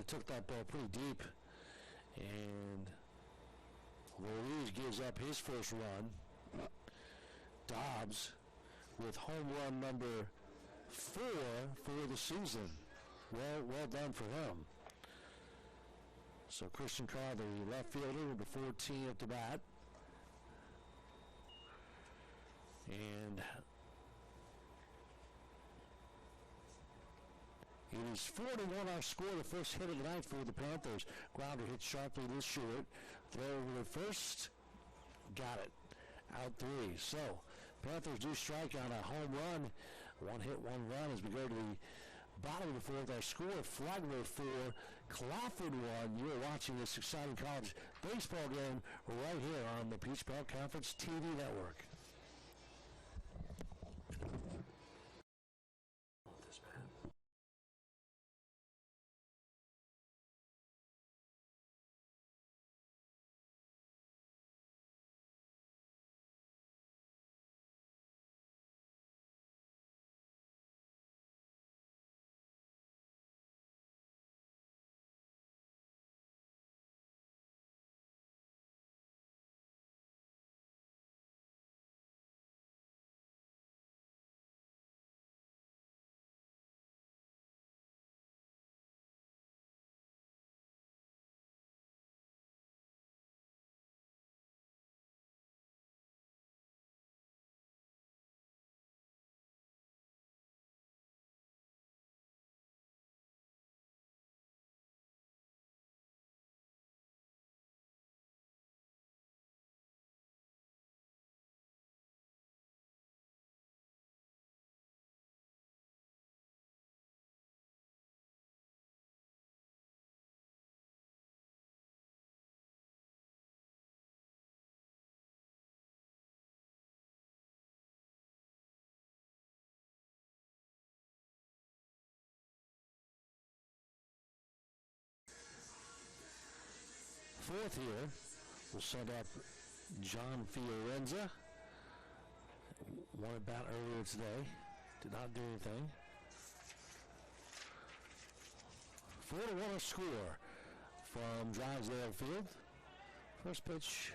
took that ball pretty deep. And Louise gives up his first run. Dobbs with home run number 4 for the season. Well done for him. So Christian Carr, the left fielder, with the 14 at the bat. And it is 4-1 our score. The first hit of the night for the Panthers. Grounder hit sharply to short. Throw over the first. Got it. Out 3. So Panthers do strike on a home run. 1 hit, 1 run as we go to the bottom of the fourth. Our score, Flagler 4, Claflin 1. You are watching this exciting college baseball game right here on the Peach Belt Conference TV network. Fourth here, we'll send up John Fiorenza. Won a bat earlier today. Did not do anything. 4-1 a score from Drysdale Field. First pitch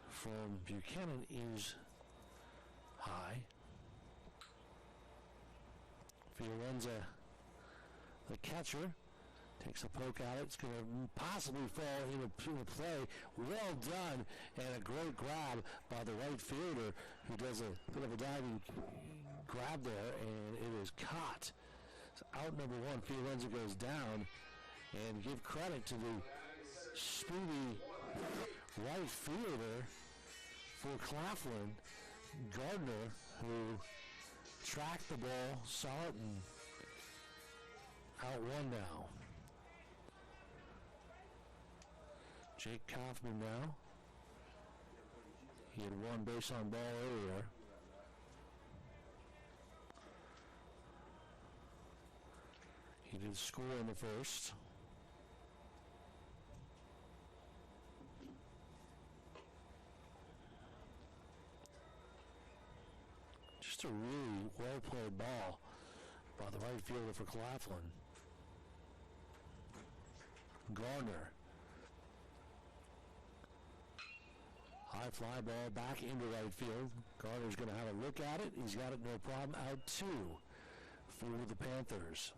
from Buchanan is high. Fiorenza, the catcher, takes a poke at it. It's going to possibly fall into play. Well done, and a great grab by the right fielder who does a bit of a diving grab there, and it is caught. So out number 1, Fiorenza goes down, and give credit to the speedy right fielder for Claflin, Gardner, who tracked the ball, saw it, and out 1 now. Jake Kaufman now. He had 1 base on ball earlier. He did score in the first. Just a really well-played ball by the right fielder for Claflin. Gardner. High fly ball back into right field. Gardner's going to have a look at it. He's got it, no problem. Out 2 for the Panthers.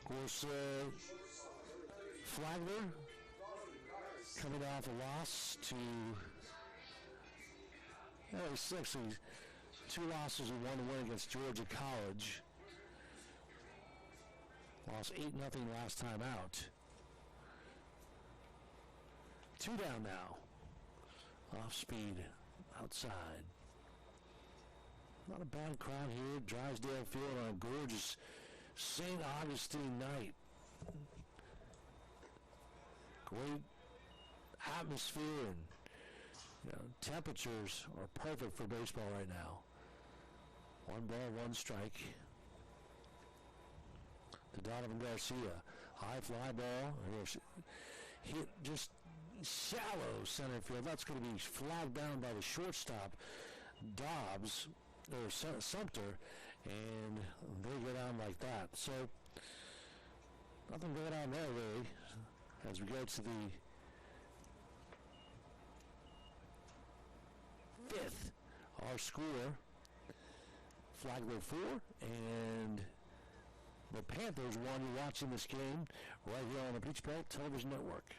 Of course, Flagler coming off a loss to, it's actually 2 losses and 1 win against Georgia College. Lost 8-0 last time out. Two down now. Off speed, outside. Not a bad crowd here. Drysdale Field on a gorgeous St. Augustine night. Great atmosphere and temperatures are perfect for baseball right now. 1 ball, 1 strike. To Donovan Garcia. High fly ball. Hit just shallow center field. That's going to be flagged down by the shortstop, Dobbs, or Sumter, and they go down like that. So, nothing going on there, really, as we go to the 5th. Our score, Flagler 4, and the Panthers won. You're watching this game right here on the Peach Belt Television Network.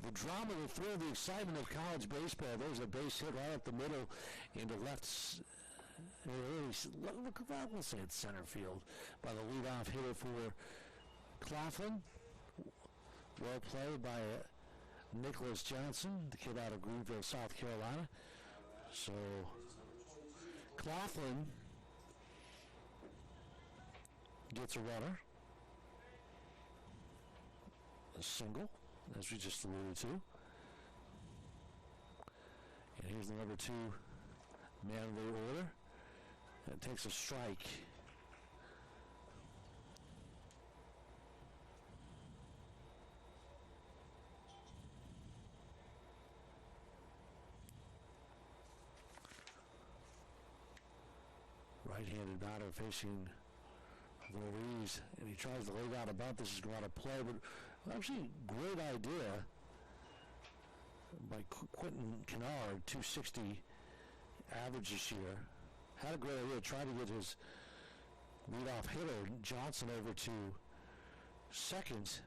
The drama, the thrill, the excitement of college baseball. There's a base hit right up the middle into left. Look, we'll say it's center field by the leadoff hitter for Claflin. Well played by Nicholas Johnson, the kid out of Greenville, South Carolina. So Claflin gets a runner. A single, as we just alluded to. And here's the number 2 man of the order. And takes a strike. Right-handed batter facing Voorhees, and he tries to lay down a bunt. This is going to play, but actually, great idea by Quentin Kennard, 260 average this year. Had a great idea, tried to get his leadoff hitter, Johnson, over to second.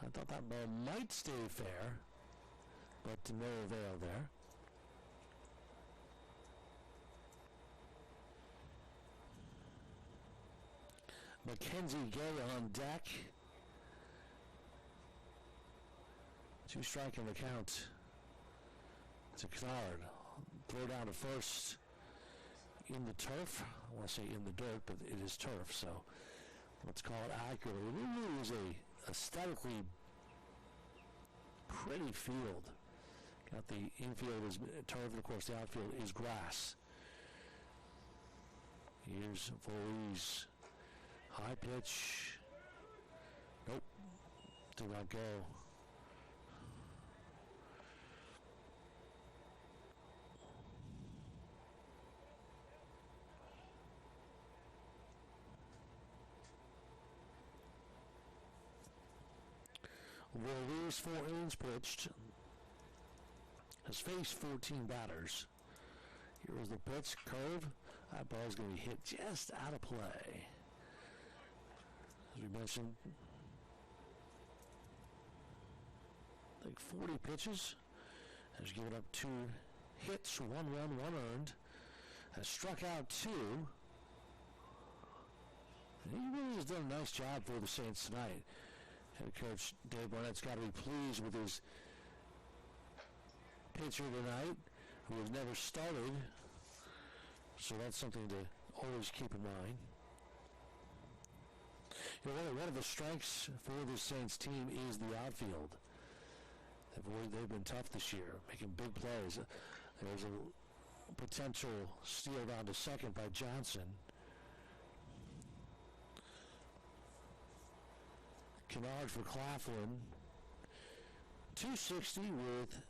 I thought that ball might stay fair, but to no avail there. Mackenzie Gay on deck. 2 strike in the count to Kennard. Throw down to first in the turf. I want to say in the dirt, but it is turf, so let's call it accurately. It really is a aesthetically pretty field. Got the infield is turf, and of course the outfield is grass. Here's Voorhees. High pitch. Nope. Did not go. Voorhees, 4 innings pitched. Has faced 14 batters. Here was the pitch, curve. That ball is going to be hit just out of play. As we mentioned, I think 40 pitches. Has given up 2 hits, 1 run, 1 earned. Has struck out 2. And he really has done a nice job for the Saints tonight. Head coach Dave Barnett's got to be pleased with his pitcher tonight who has never started, so that's something to always keep in mind. You know, one of the strengths for the Saints team is the outfield. They've been tough this year, making big plays. There's a potential steal down to second by Johnson. Kennard for Claflin. 260 with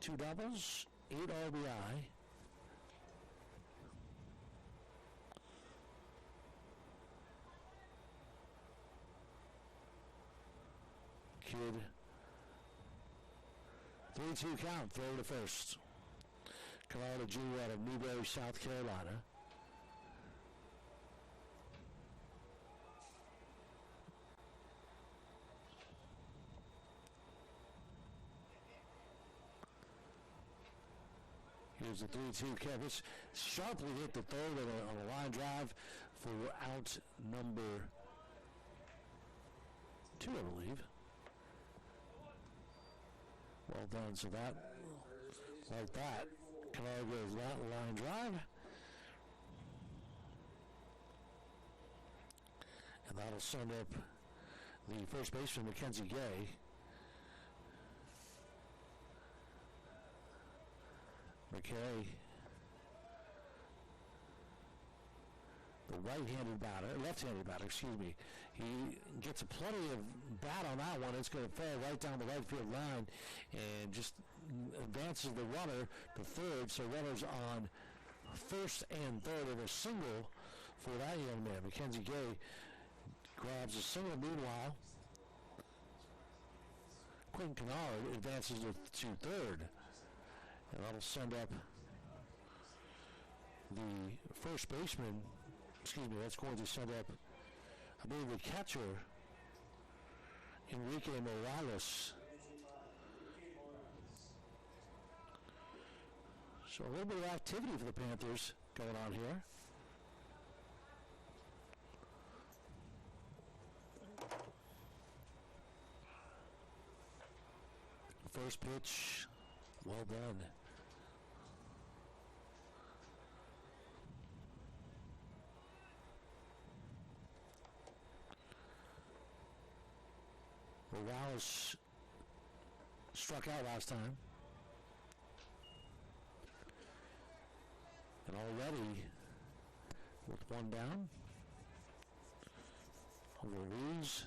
2 doubles, 8 RBI. Kid. 3-2 count, throw to first. Kennard, a junior out of Newberry, South Carolina. Here's the 3-2 catch. Sharply hit the third on a line drive for out number 2, I believe. Well done. So that, like that, Kennard goes that line drive. And that'll send up the first baseman, Mackenzie Gay. McKay, the right-handed batter, left-handed batter, excuse me. He gets plenty of bat on that one. It's going to fall right down the right field line and just advances the runner to third. So runners on first and third and a single for that young man. Mackenzie Gay grabs a single. Meanwhile, Quinn Kennard advances to third. And that'll send up the first baseman. Excuse me, that's going to send up, I believe, the catcher, Enrique Morales. So a little bit of activity for the Panthers going on here. First pitch, well done. Morales struck out last time. And already with one down, Ruiz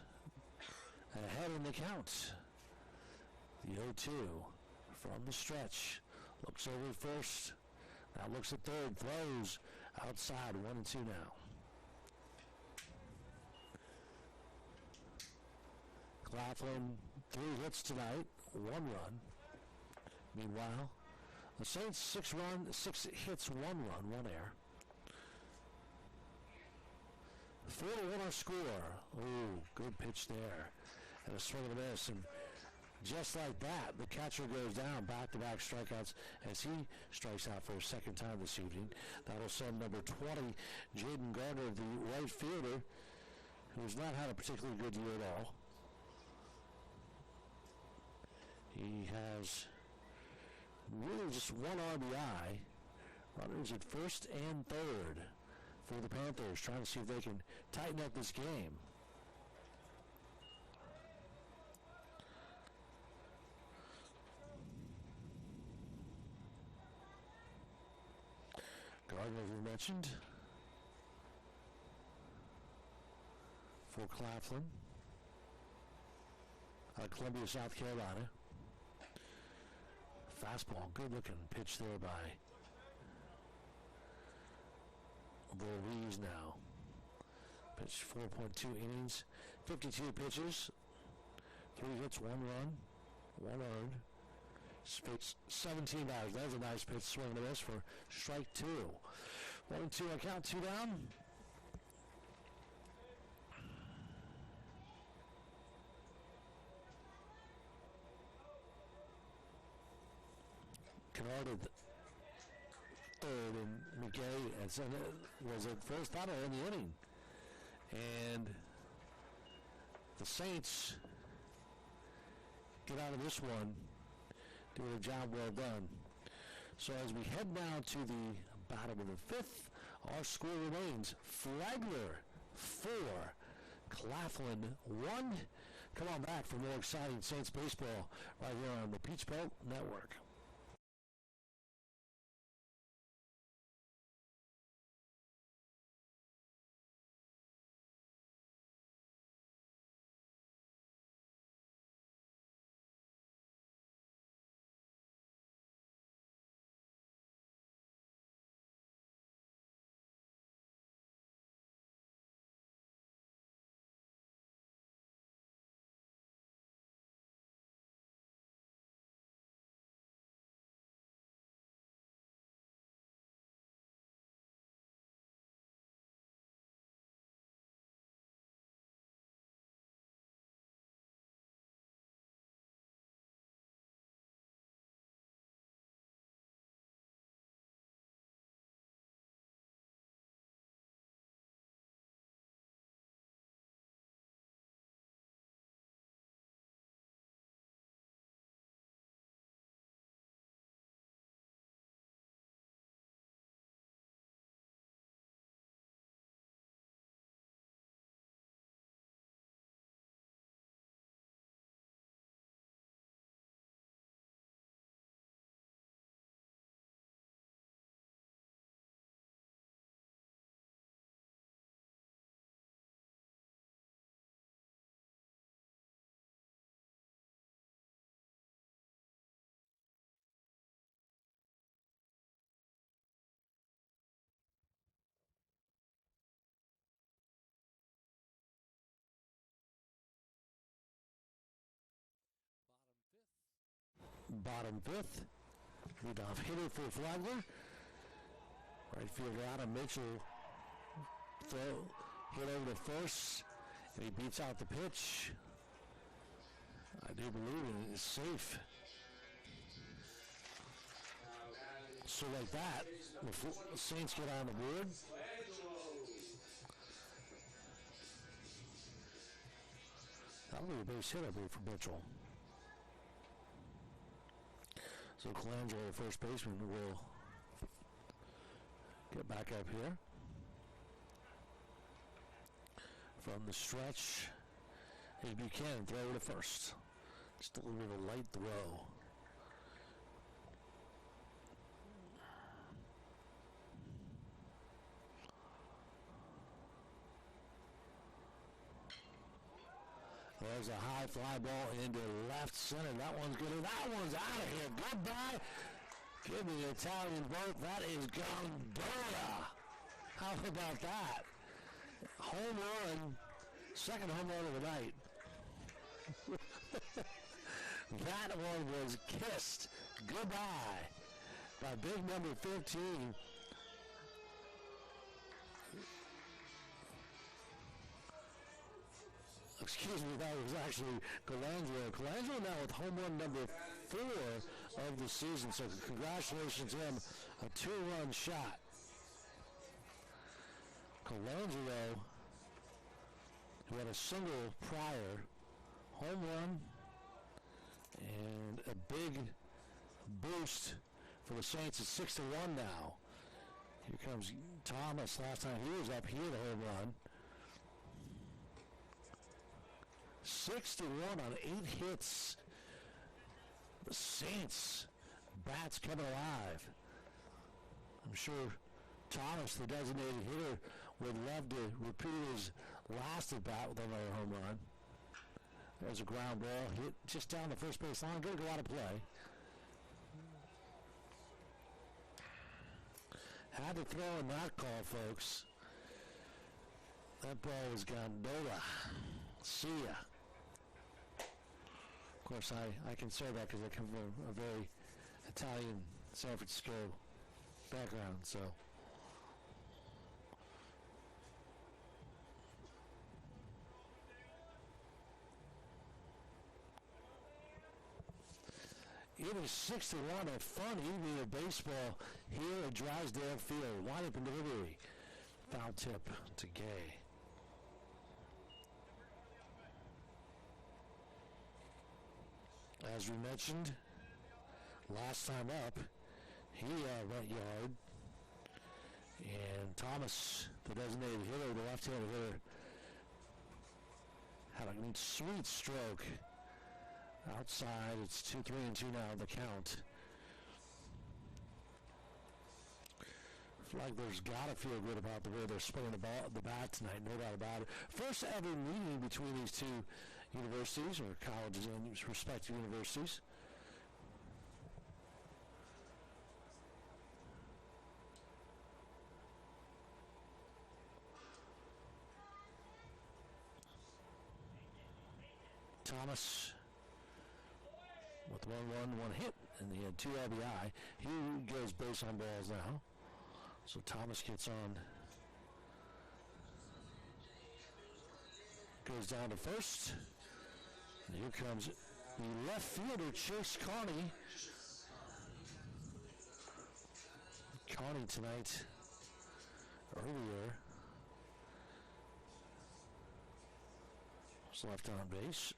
ahead in the count. The 0-2 from the stretch. Looks over first. Now looks at third. Throws outside. 1-2 now. Claflin, 3 hits tonight, 1 run. Meanwhile, the Saints 6 hits, 1 run, 1 error. 4-1 our score. Ooh, good pitch there. And a swing and a miss. And just like that, the catcher goes down, back-to-back strikeouts as he strikes out for a second time this evening. That'll send number 20, Jaden Gardner, the right fielder, who's not had a particularly good year at all. He has really just 1 RBI. Runners at first and third for the Panthers, trying to see if they can tighten up this game. Gardner, as we mentioned, for Claflin, out of Columbia, South Carolina. Fastball, good-looking pitch there by Ruiz now. Pitched 4.2 innings, 52 pitches, 3 hits, 1 run, 1 earned. Spits 17 batters. That was a nice pitch, swing and a miss for strike 2. 1-2 on count, 2 down. Kennard third, and McKay was at first batter in the inning. And the Saints get out of this one Doing a job well done. So as we head now to the bottom of the fifth, our score remains Flagler 4, Claflin 1. Come on back for more exciting Saints baseball right here on the Peach Belt Network. Bottom fifth. Leadoff hitter for Flagler. Right fielder Adam Mitchell throw hit over to first, and he beats out the pitch. I do believe it is safe. So like that, the Saints get on the board. That'll be a base hit, I believe, for Mitchell. So Colangelo, the first baseman, will get back up here. From the stretch, is Buchanan, throw to first. Just a little bit of a light throw. There's a high fly ball into left center. That one's good. That one's out of here. Goodbye. Give me the Italian vote. That is Gondola. How about that? Home run. Second home run of the night. That one was kissed goodbye by big number 15. Excuse me, that was actually Colangelo. Colangelo now with home run number 4 of the season. So congratulations to him. A 2-run shot. Colangelo, who had a single prior, home run, and a big boost for the Saints at 6-1 now. Here comes Thomas. Last time he was up here, the home run. 6-1 on 8 hits. The Saints bats coming alive. I'm sure Thomas, the designated hitter, would love to repeat his last at bat with another home run. There's a ground ball hit just down the first base line. Going to go out of play. Had to throw in that call, folks. That ball was Gondola. See ya. Of course, I can say that because I come from a very Italian San Francisco background, so. It is 6-1, a fun evening of baseball here at Drysdale Field. Windup and delivery. Foul tip to Gay. As we mentioned, last time up, he went yard. And Thomas, the designated hitter, the left-handed hitter, had a sweet stroke. Outside, it's 2-3-2 now, the count. Flagler's got to feel good about the way they're swinging the bat tonight, no doubt about it. First ever meeting between these two universities, or colleges and respective universities. Thomas with 1 hit, and he had 2 RBI. He goes base on balls now. So Thomas gets on, goes down to first. And here comes the left fielder, Chase Carney. Carney tonight, earlier, was left on base.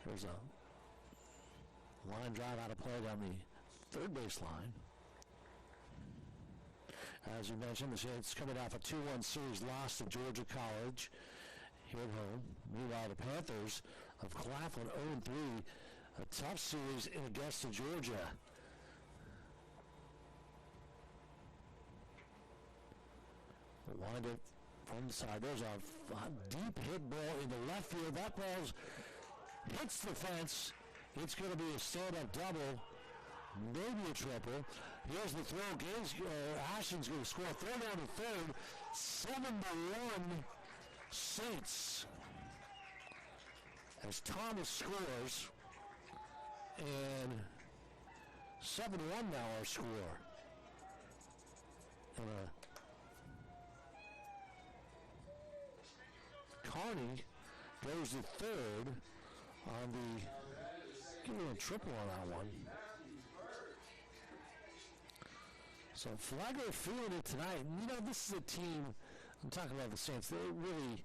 There's a line drive out of play down the third base line. As you mentioned, the Saints coming off a 2-1 series loss to Georgia College here at home. Meanwhile, the Panthers of Claflin 0-3, a tough series in Augusta, Georgia. Wind it from the side. There's a deep hit ball in the left field. That ball hits the fence. It's going to be a stand-up double. Maybe a triple. Here's the throw. Ashton's going to score. Third on the third. 7-1 Saints. As Thomas scores. And 7-1 now our score. And Carney goes to third on the, give me a triple on that one. So Flagler feeling it tonight. And, you know, this is a team, I'm talking about the Saints, they really,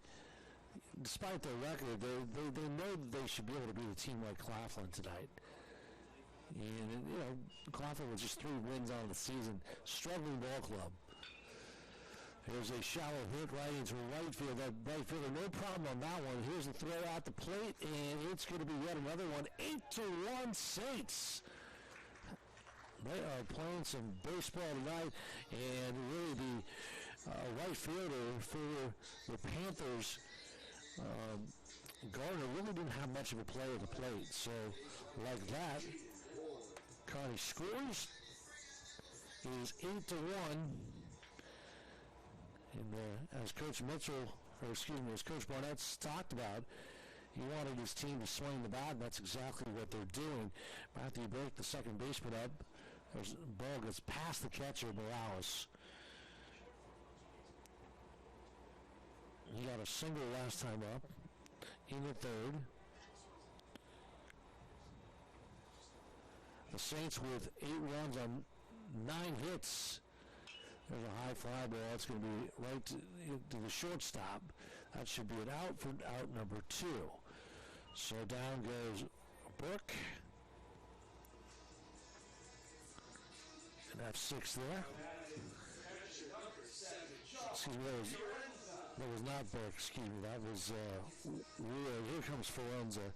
despite their record, they know that they should be able to beat a team like Claflin tonight. And, you know, Claflin with just 3 wins on the season, struggling ball club. Here's a shallow hit right into right field. That right fielder, no problem on that one. Here's the throw out the plate, and it's going to be yet another one. 8-1 Saints. They are playing some baseball tonight, and really the right fielder for the Panthers, Gardner, really didn't have much of a play at the plate. So, like that, Carney scores. It is 8-1. And as Coach Barnett's talked about, he wanted his team to swing the bat, and that's exactly what they're doing. Matthew Burke, the second baseman, up. There's the ball gets past the catcher, Morales. He got a single last time up in the third. The Saints with 8 runs on 9 hits. There's a high fly ball. It's going to be right to the shortstop. That should be an out for out number 2. So down goes Burke. And that's 6 there. Excuse me, that was not Burke. Excuse me, that was Rio. Here comes Forenza.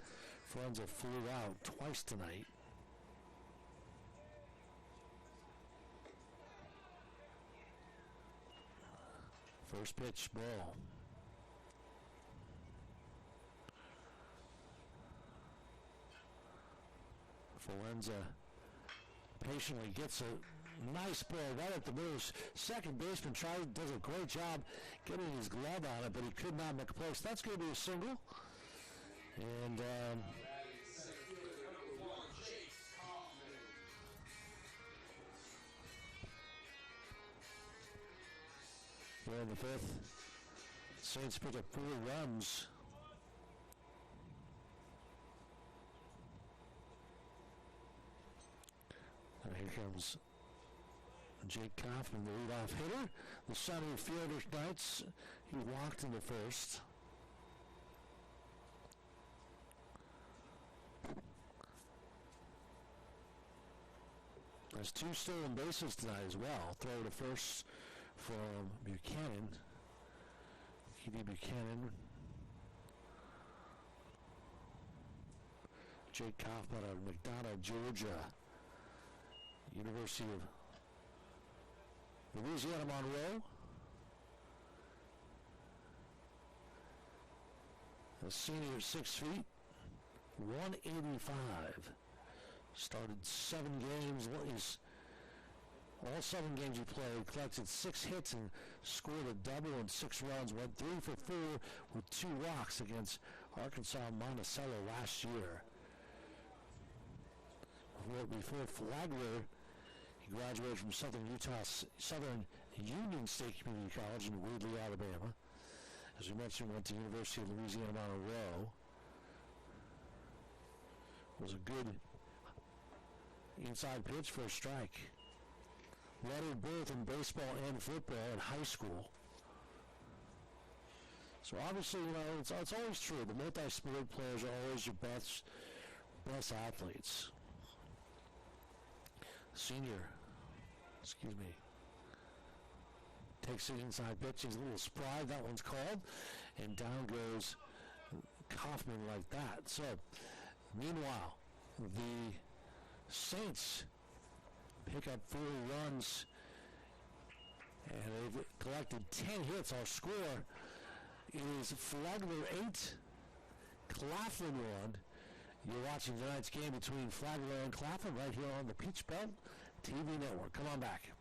Forenza flew out twice tonight. First pitch, ball. Forenza patiently gets a nice ball right at the middle. Second baseman does a great job getting his glove on it, but he could not make a play. So that's going to be a single. And here in the 5th, Saints pick up 4 runs. And here comes Jake Kaufman, the leadoff hitter. The center fielder tonight, he walked in the first. There's 2 stolen bases tonight as well. Throw to first from Buchanan. E.D. Buchanan. Jake Kaufman of McDonough, Georgia. University of Louisiana Monroe. A senior, 6 feet, 185. Started 7 games. All 7 games he played, collected 6 hits and scored a double and 6 runs. Went 3 for 4 with 2 walks against Arkansas Monticello last year. Before Flagler, he graduated from Southern Union State Community College in Wheatley, Alabama. As we mentioned, went to University of Louisiana Monroe. Was a good inside pitch for a strike. Lettered both in baseball and football in high school. So obviously, it's always true. The multi-sport players are always your best athletes. Senior, takes it inside pitch. He's a little spry. That one's called. And down goes Kaufman like that. So, meanwhile, the Saints pick up 4 runs. And they've collected 10 hits. Our score is Flagler 8, Claflin 1. You're watching tonight's game between Flagler and Claflin right here on the Peach Belt TV network. Come on back.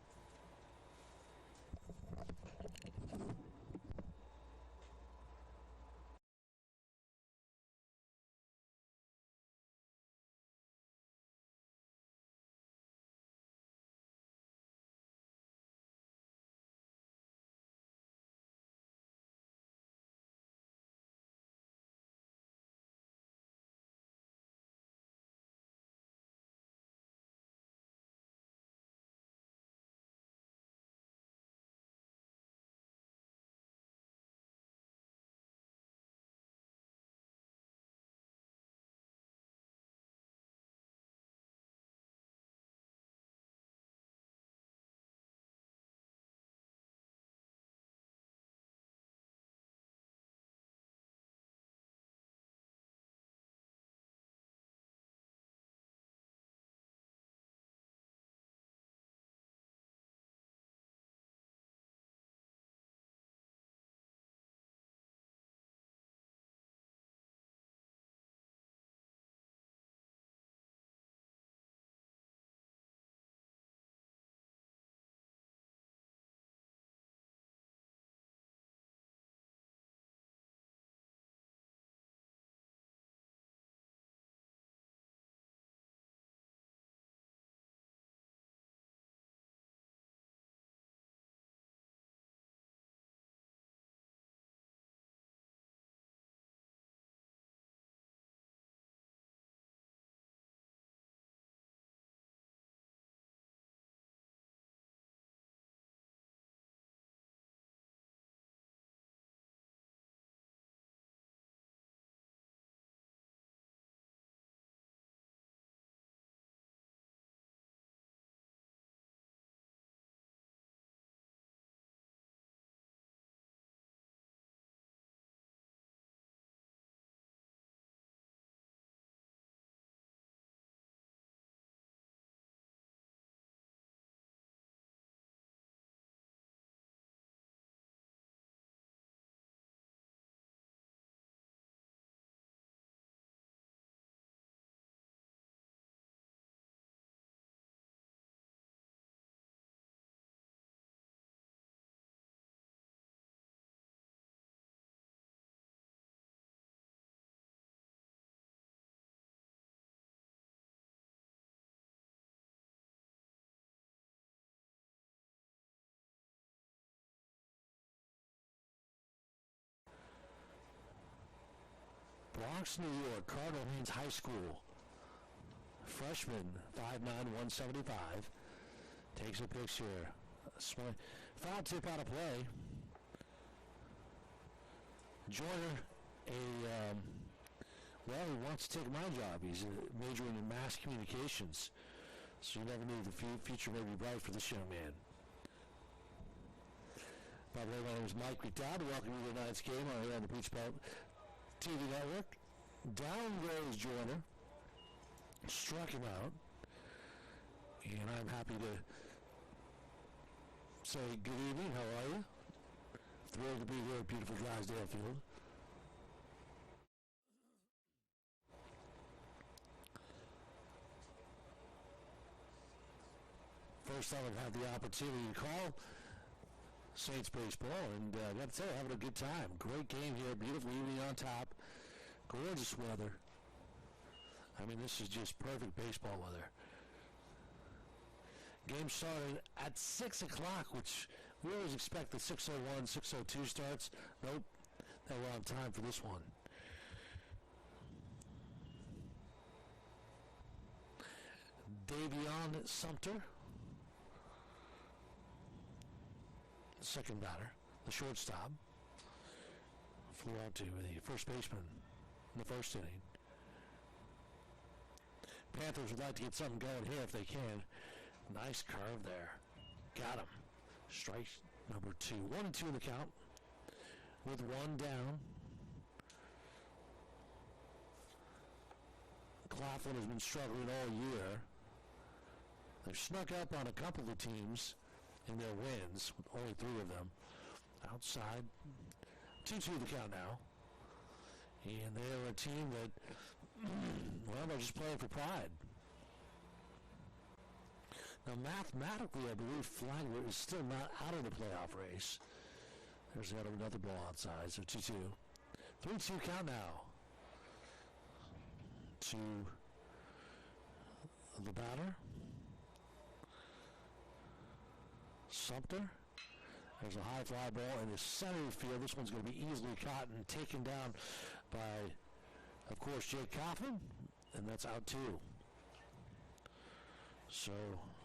Bronx, New York, Cardinal Haynes High School. Freshman, 5'9", 175. Takes a pitch here. Foul tip out of play. Joyner, he wants to take my job. He's majoring in mass communications. So you never knew the future may be bright for this young man. By the way, my name is Mike McDowd. Welcome to tonight's game on here on the Peach Belt TV Network. Down goes Joyner. Struck him out. And I'm happy to say good evening. How are you? Thrilled to be here at beautiful Drysdale Field. First time I've had the opportunity to call Saints baseball, and I got to tell you, having a good time. Great game here, beautiful evening on top, gorgeous weather. I mean, this is just perfect baseball weather. Game started at 6 o'clock, which we always expect the 6:01, 6:02 starts. Nope, they were on time for this one. Davion Sumter, second batter, the shortstop, flew out to the first baseman in the first inning. Panthers would like to get something going here if they can. Nice curve there. Got him. Strike number 2. 1-2 in the count with one down. Claflin has been struggling all year. They've snuck up on a couple of teams in their wins, with only 3 of them. Outside, 2-2 the count now. And they're a team that, well, they're just playing for pride. Now, mathematically, I believe Flagler is still not out of the playoff race. There's another ball outside, so 2-2. 3-2 count now to the batter. Sumter. There's a high fly ball in the center field. This one's going to be easily caught and taken down by, of course, Jake Claflin, and that's out 2. So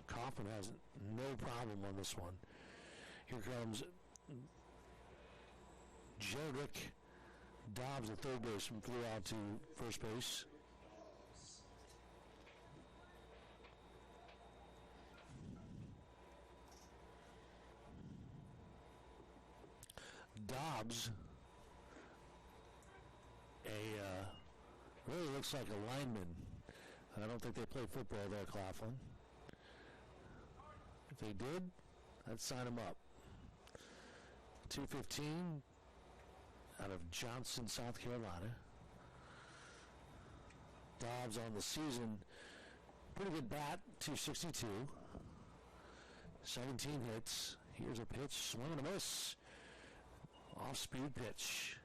Claflin has no problem on this one. Here comes Jedrick Dobbs, the third baseman, flew out to first base. Dobbs, really looks like a lineman. I don't think they play football there, Claflin. If they did, I'd sign him up. 215 out of Johnson, South Carolina. Dobbs on the season, pretty good bat, 262. 17 hits. Here's a pitch, swing and a miss. Off-speed pitch.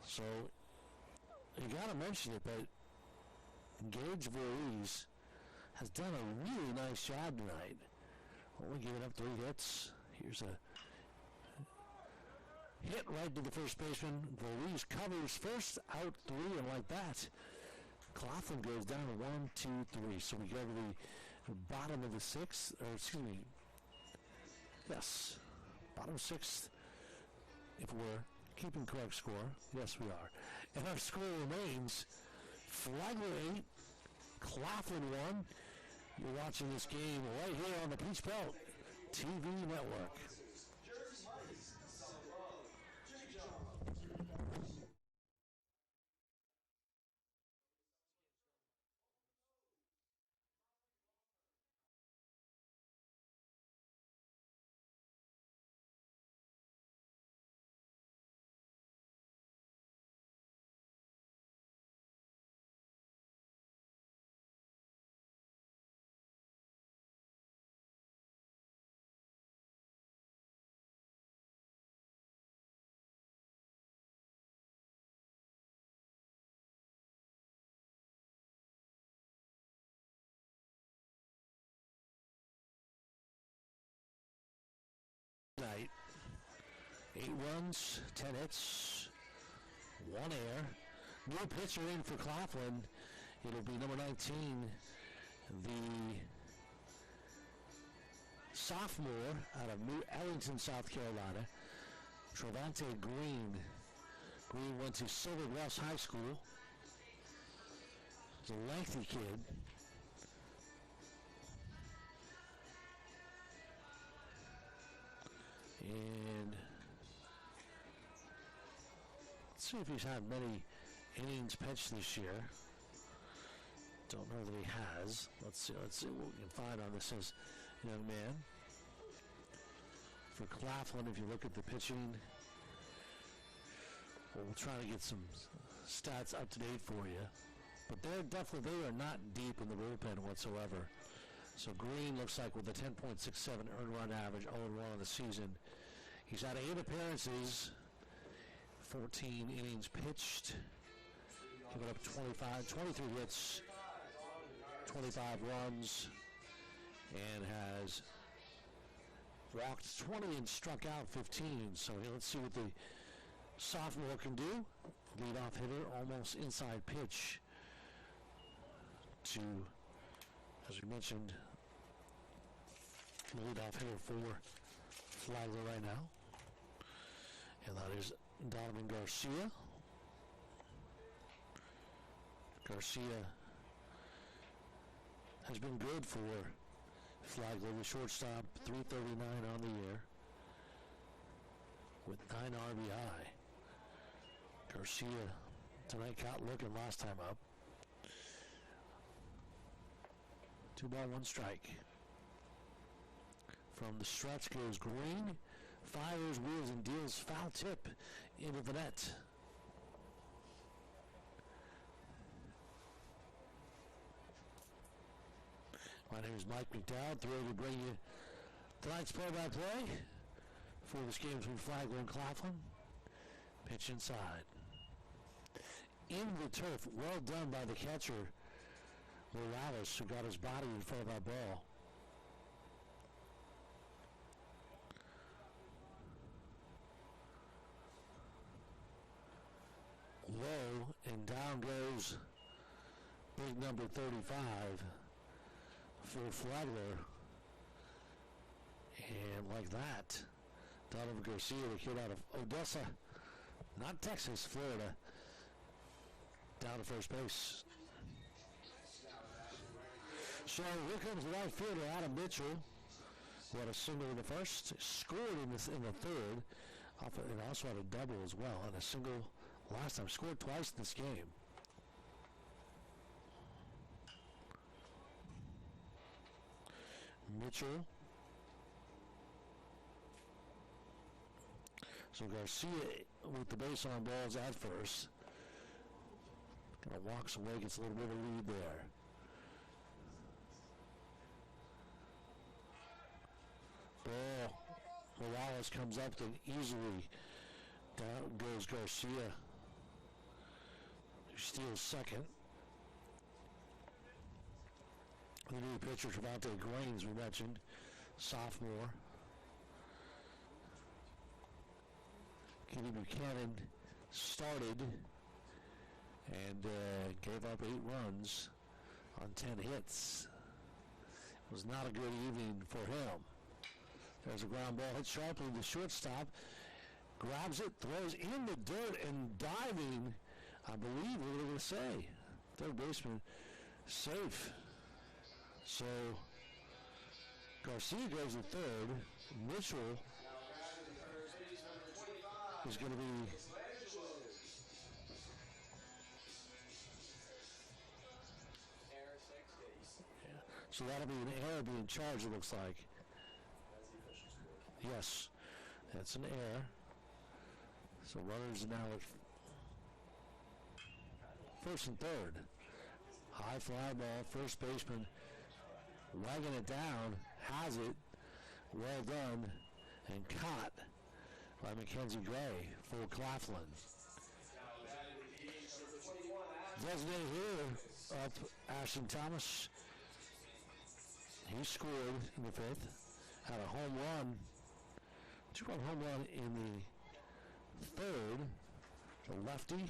So, you got to mention it, but Gage Voorhees has done a really nice job tonight. Only giving up 3 hits. Here's a hit right to the first baseman. Voorhees covers first, out 3, and like that, Claflin goes down to 1, 2, 3. So we go to the bottom of the 6th, or excuse me, yes, bottom 6th, if we're keeping correct score. Yes, we are. And our score remains Flagler 8, Claflin 1. You're watching this game right here on the Peach Belt TV Network. Night. 8 runs, 10 hits, 1 error. New pitcher in for Claflin. It'll be number 19, the sophomore out of New Ellington, South Carolina, Travante Green. Green went to Silver Bluffs High School. He's a lengthy kid. And let's see if he's had many innings pitched this year. Don't know that he has. Let's see what we can find on this young man. For Claflin, if you look at the pitching, we'll try to get some stats up to date for you. But they are not deep in the bullpen whatsoever. So Green looks like with a 10.67 earned run average, 0-1 on the season. He's had 8 appearances, 14 innings pitched, giving up 23 hits, 25 runs, and has walked 20 and struck out 15. So let's see what the sophomore can do. Leadoff hitter, almost inside pitch to, as we mentioned, leadoff hitter for Flagler right now. And that is Donovan Garcia. Garcia has been good for Flagler, the shortstop, 339 on the year with 9 RBI. Garcia tonight got looking last time up. 2 ball, 1 strike. From the stretch goes Green, fires, wheels, and deals foul tip into the net. My name is Mike McDowell, thrilled to bring you tonight's play-by-play for this game between Flagler and Claflin. Pitch inside. In the turf, well done by the catcher, Morales, who got his body in front of that ball. Low, and down goes big number 35 for Flagler. And like that, Donovan Garcia, the kid out of Odessa, not Texas, Florida, down to first base. So here comes the right fielder, Adam Mitchell, who had a single in the first, scored in the third, and also had a double as well, and a single last time. Scored twice in this game. Mitchell. So Garcia with the base on balls at first. Kind of walks away, gets a little bit of a lead there. Ball. Morales comes up to easily. Down goes Garcia, who steals second. The new pitcher, Trevante Green, as we mentioned, sophomore. Kenny Buchanan started and gave up 8 runs on 10 hits. It was not a good evening for him. There's a ground ball hit sharply. The shortstop grabs it, throws in the dirt, and diving, I believe, what are they going to say? Third baseman safe. So Garcia goes to third. Mitchell is going to be so that'll be an error being charged, it looks like. Yes, that's an error. So runners now at first and third. High fly ball, first baseman wagging it down, has it, well done, and caught by Mackenzie Gray for Claflin. Designated here up Ashton Thomas. He scored in the 5th, had a home run, 2-run home run in the 3rd, the lefty.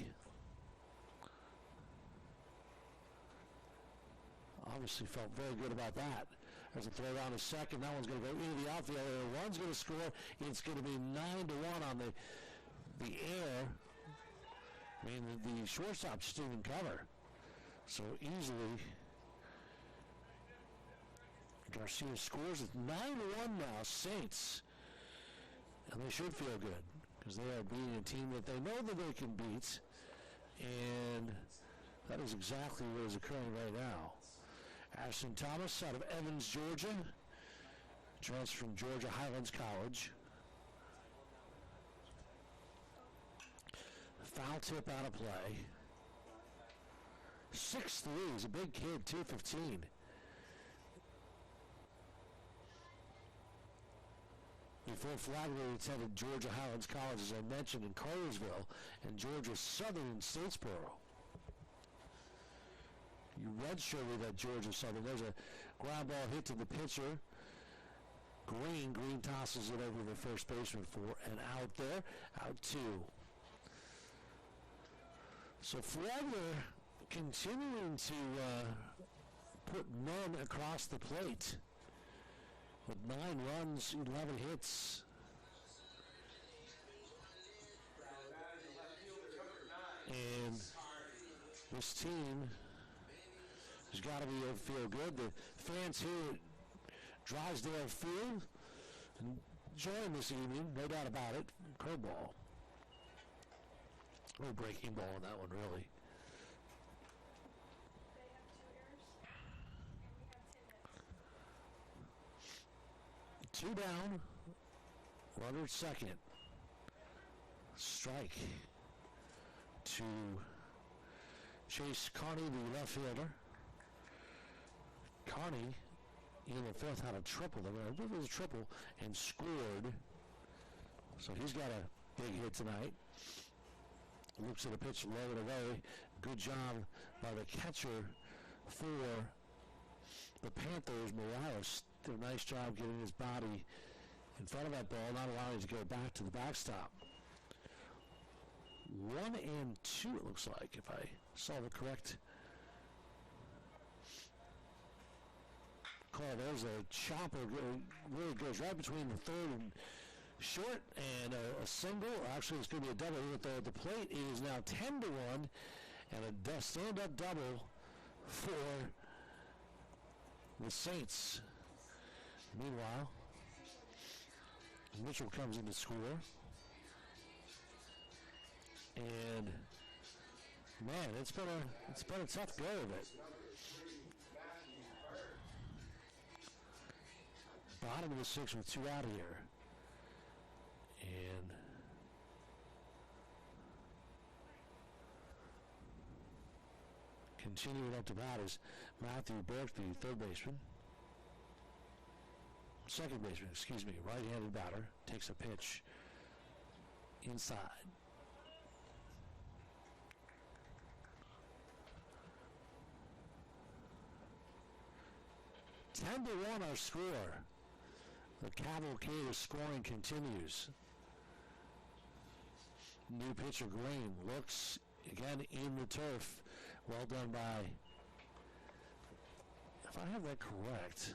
Obviously felt very good about that. There's a throw down to second. That one's going to go into the outfield. The one's going to score. It's going to be 9-1 on the air. I mean, the shortstop just didn't cover. So easily, Garcia scores at 9-1 now, Saints. And they should feel good because they are beating a team that they know that they can beat. And that is exactly what is occurring right now. Ashton Thomas out of Evans, Georgia. Transferred from Georgia Highlands College. Foul tip out of play. 6'3", he's a big kid, 215. Before Flagler attended Georgia Highlands College, as I mentioned, in Cartersville, and Georgia Southern in Statesboro. You redshirted at Georgia Southern. There's a ground ball hit to the pitcher. Green tosses it over to the first baseman for an out there. Out 2. So Flagler continuing to put men across the plate with 9 runs, 11 hits. And this team has got to be feel good. The fans here at Drysdale Field enjoying this evening, no doubt about it. Curveball. No breaking ball on that one, really. They have 2 errors, and we have 10 hits. 2 down. Runner at second. Strike to Chase Carney, the left fielder. Carney in the 5th had a triple. I believe it was a triple and scored. So he's got a big hit tonight. Looks at the pitch, low and away. Good job by the catcher for the Panthers, Morales. Did a nice job getting his body in front of that ball, not allowing it to go back to the backstop. 1-2, it looks like, if I saw the correct call. There's a chopper, really goes right between the third and short, and a single. Actually, it's going to be a double here at the plate. It is now 10-1, and a stand-up double for the Saints. Meanwhile, Mitchell comes in to score. And man, it's been a tough go of it. Bottom of the 6th with 2 out here. And continuing up to bat is Matthew Berkby, third baseman. Second baseman, excuse me, right-handed batter, takes a pitch inside. Ten to 1 our score. The cavalcade of scoring continues. New pitcher Green looks again in the turf. Well done by, if I have that correct,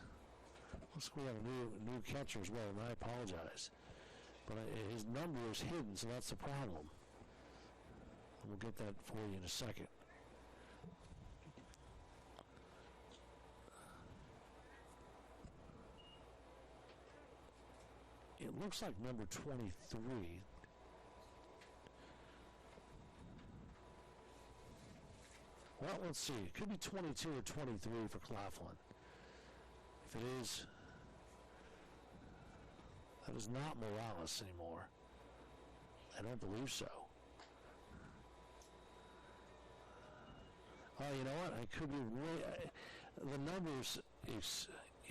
looks like we have a new catcher as well, and I apologize. But his number is hidden, so that's the problem. We'll get that for you in a second. It looks like number 23. Well, let's see. It could be 22 or 23 for Claflin. If it is, that is not Morales anymore. I don't believe so. Oh, you know what? I could be really. The numbers, it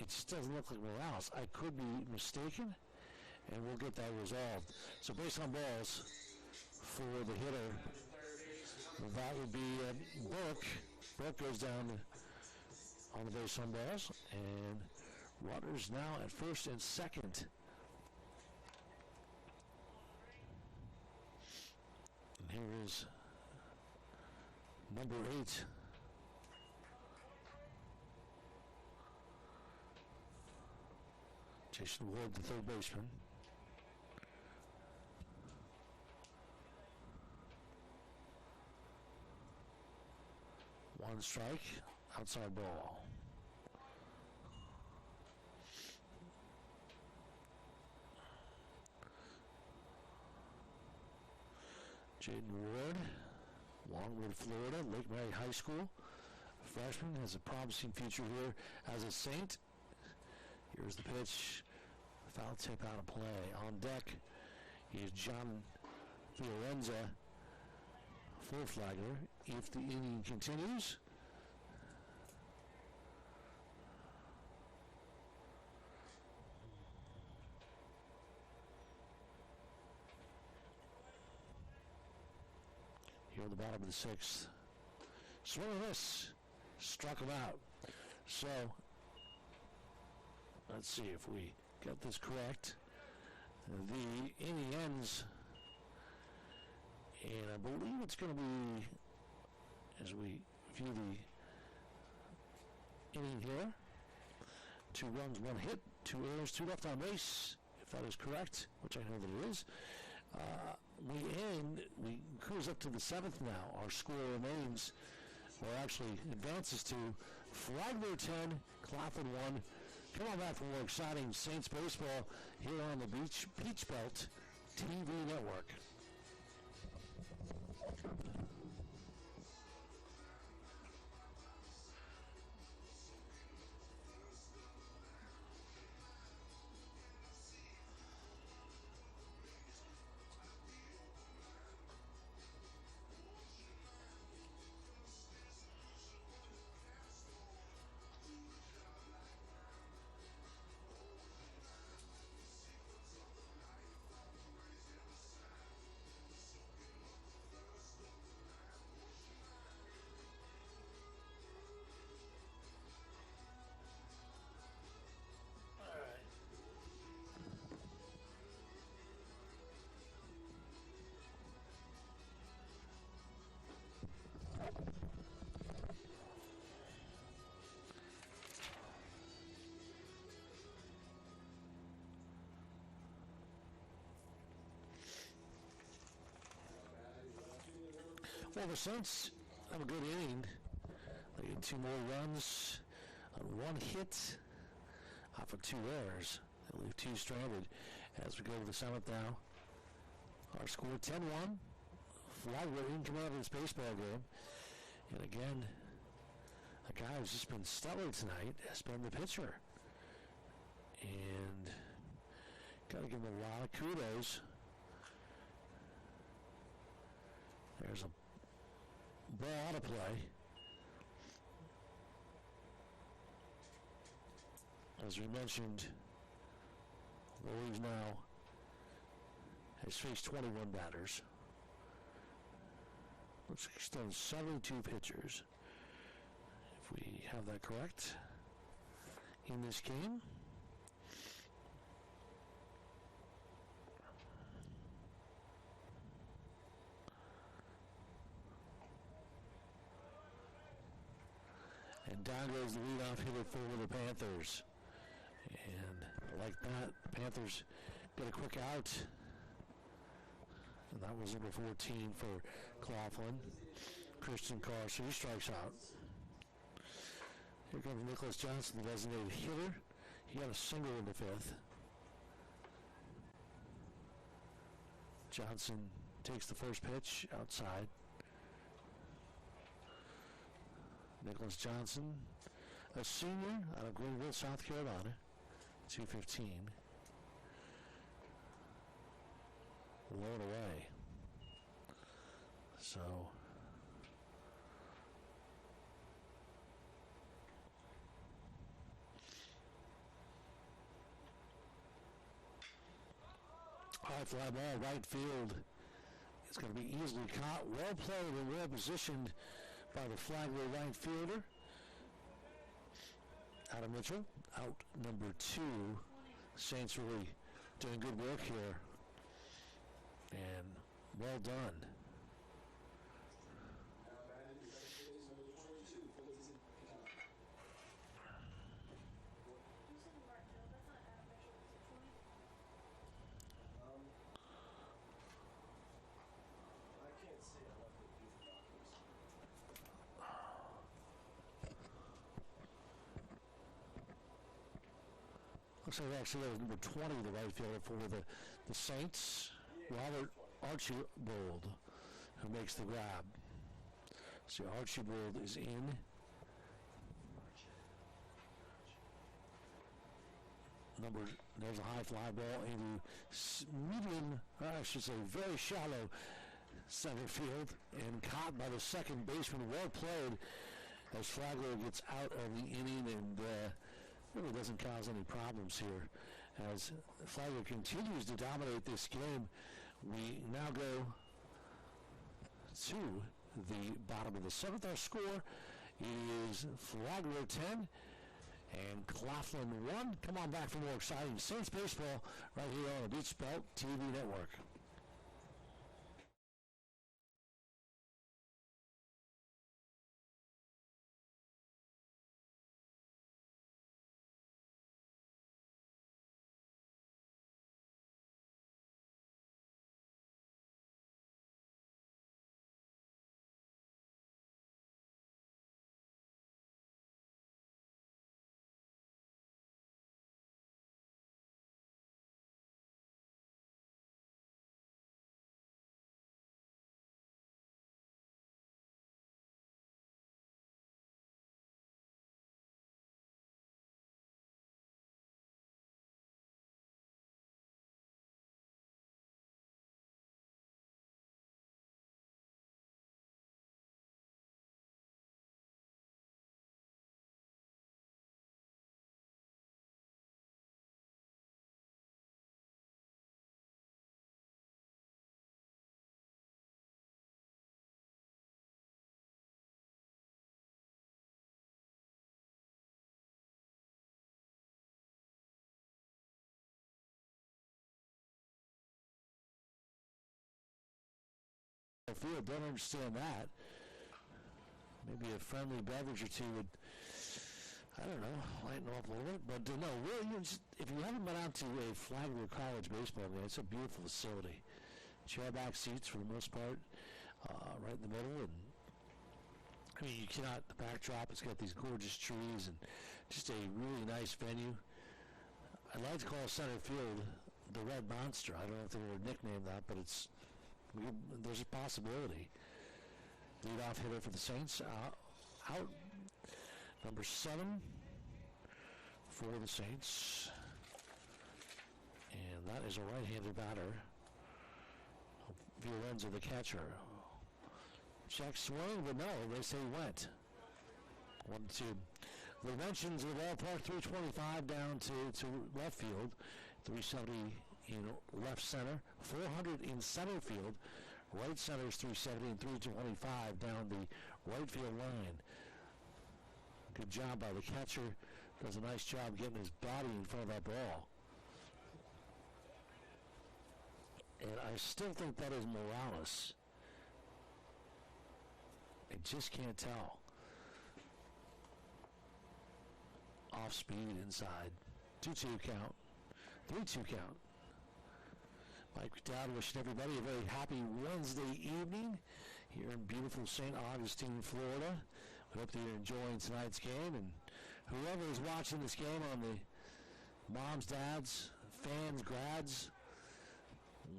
just doesn't look like Morales. I could be mistaken, and we'll get that resolved. So based on balls for the hitter, that would be Burke. Burke goes down on the base on balls, and runners now at first and second. And here is number 8. Jason Ward, the third baseman. One strike, outside ball. Jaden Ward, Longwood, Florida, Lake Mary High School. Freshman, has a promising future here as a Saint. Here's the pitch. Foul tip out of play. On deck is John Fiorenza for Flagler. If the inning continues, here at the bottom of the sixth, swing and miss, struck him out. So let's see if we got this correct. The inning ends, and I believe it's going to be, as we view the inning here, 2 runs, 1 hit, 2 errors, 2 left on base, if that is correct, which I know that it is. We cruise up to the 7th now. Our score remains, or actually advances to Flagler 10, Claflin 1. Come on back for more exciting Saints baseball here on the Peach Belt TV network. Well, the Saints have a good inning. They get 2 more runs on 1 hit off of 2 errors. They leave 2 stranded as we go to the 7th now. Our score 10-1. Flagler in command of this baseball game. And again, a guy who's just been stellar tonight has been the pitcher. And got to give him a lot of kudos. There's a ball out of play. As we mentioned, Louise now has faced 21 batters. Looks like he's done 72 pitchers, if we have that correct, in this game. And down goes the leadoff hitter for the Panthers. And like that, the Panthers get a quick out. And that was number 14 for Claflin. Christian Carr, so he strikes out. Here comes Nicholas Johnson, the designated hitter. He got a single in the 5th. Johnson takes the first pitch outside. Nicholas Johnson, a senior out of Greenville, South Carolina, 215. Low and away. So high fly ball, right field. It's going to be easily caught. Well played and well positioned by the Flagler right fielder. Adam Mitchell, out number 2. Saints really doing good work here. And well done. Looks like actually that was number 20, the right fielder for the Saints, Robert Archibald, who makes the grab. So Archibald is in. There's a high fly ball into medium, I should say very shallow center field, and caught by the second baseman. Well played as Flagler gets out of the inning and really doesn't cause any problems here. As Flagler continues to dominate this game, we now go to the bottom of the seventh. Our score is Flagler 10 and Claflin 1. Come on back for more exciting Saints baseball right here on the Beach Belt TV Network. Field, don't understand that. Maybe a friendly beverage or two would, I don't know, lighten up a little bit. But no, really, if you haven't been out to a Flagler College baseball game, it's a beautiful facility. Chairback seats for the most part, right in the middle, and I mean, you cannot. The backdrop, it's got these gorgeous trees and just a really nice venue. I'd like to call center field the Red Monster. I don't know if they were nicknamed that, but there's a possibility. Leadoff hitter for the Saints out. Number 7 for the Saints. And that is a right-handed batter. Violenza, the catcher. Check swing, but no, they say went. 1-2. The dimensions of the ballpark, 325 down to left field, 370 in left center, 400 in center field. Right center is 370 and 325 down the right field line. Good job by the catcher. Does a nice job getting his body in front of that ball. And I still think that is Morales. I just can't tell. Off speed inside. 2-2 count. 3-2 count. Mike Dowd wishing everybody a very happy Wednesday evening here in beautiful St. Augustine, Florida. We hope that you're enjoying tonight's game, and whoever is watching this game on the moms, dads, fans, grads,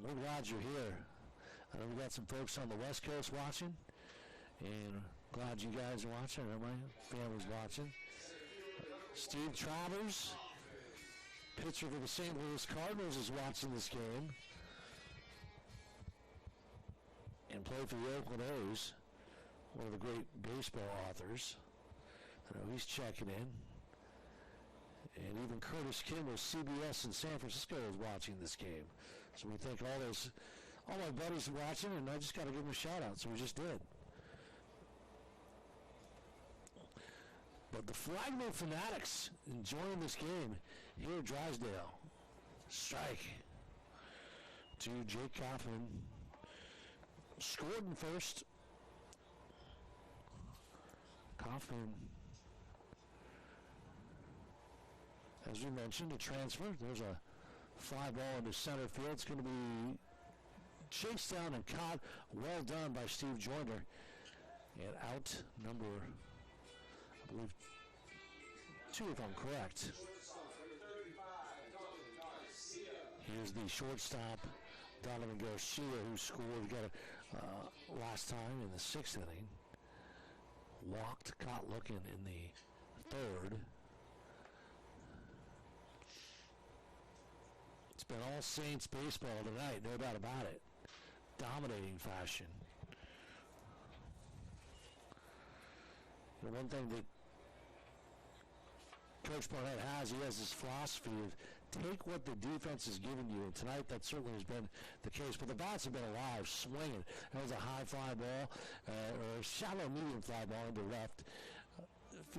we're glad you're here. I know we got some folks on the West Coast watching, and glad you guys are watching. I know my family's watching. Steve Travers, pitcher for the St. Louis Cardinals, is watching this game and played for the Oakland A's, one of the great baseball authors. I know he's checking in. And even Curtis Kimball, CBS in San Francisco, is watching this game. So we thank all my buddies are watching, and I just got to give them a shout out, so we just did. But the Flagler Fanatics enjoying this game here at Drysdale. Strike to Jake Claflin. Scored in first. Claflin, as we mentioned, a transfer. There's a fly ball into center field. It's going to be chased down and caught. Well done by Steve Joyner. And out number, I believe, 2 if I'm correct. is the shortstop, Donovan Garcia, who scored, got it last time in the 6th inning. Walked, caught looking in the 3rd. It's been all Saints baseball tonight, no doubt about it. Dominating fashion. The one thing that Coach Barnett has, he has this philosophy of take what the defense has given you, and tonight that certainly has been the case. But the bats have been alive, swinging. That was a high fly ball, or a shallow medium fly ball into left.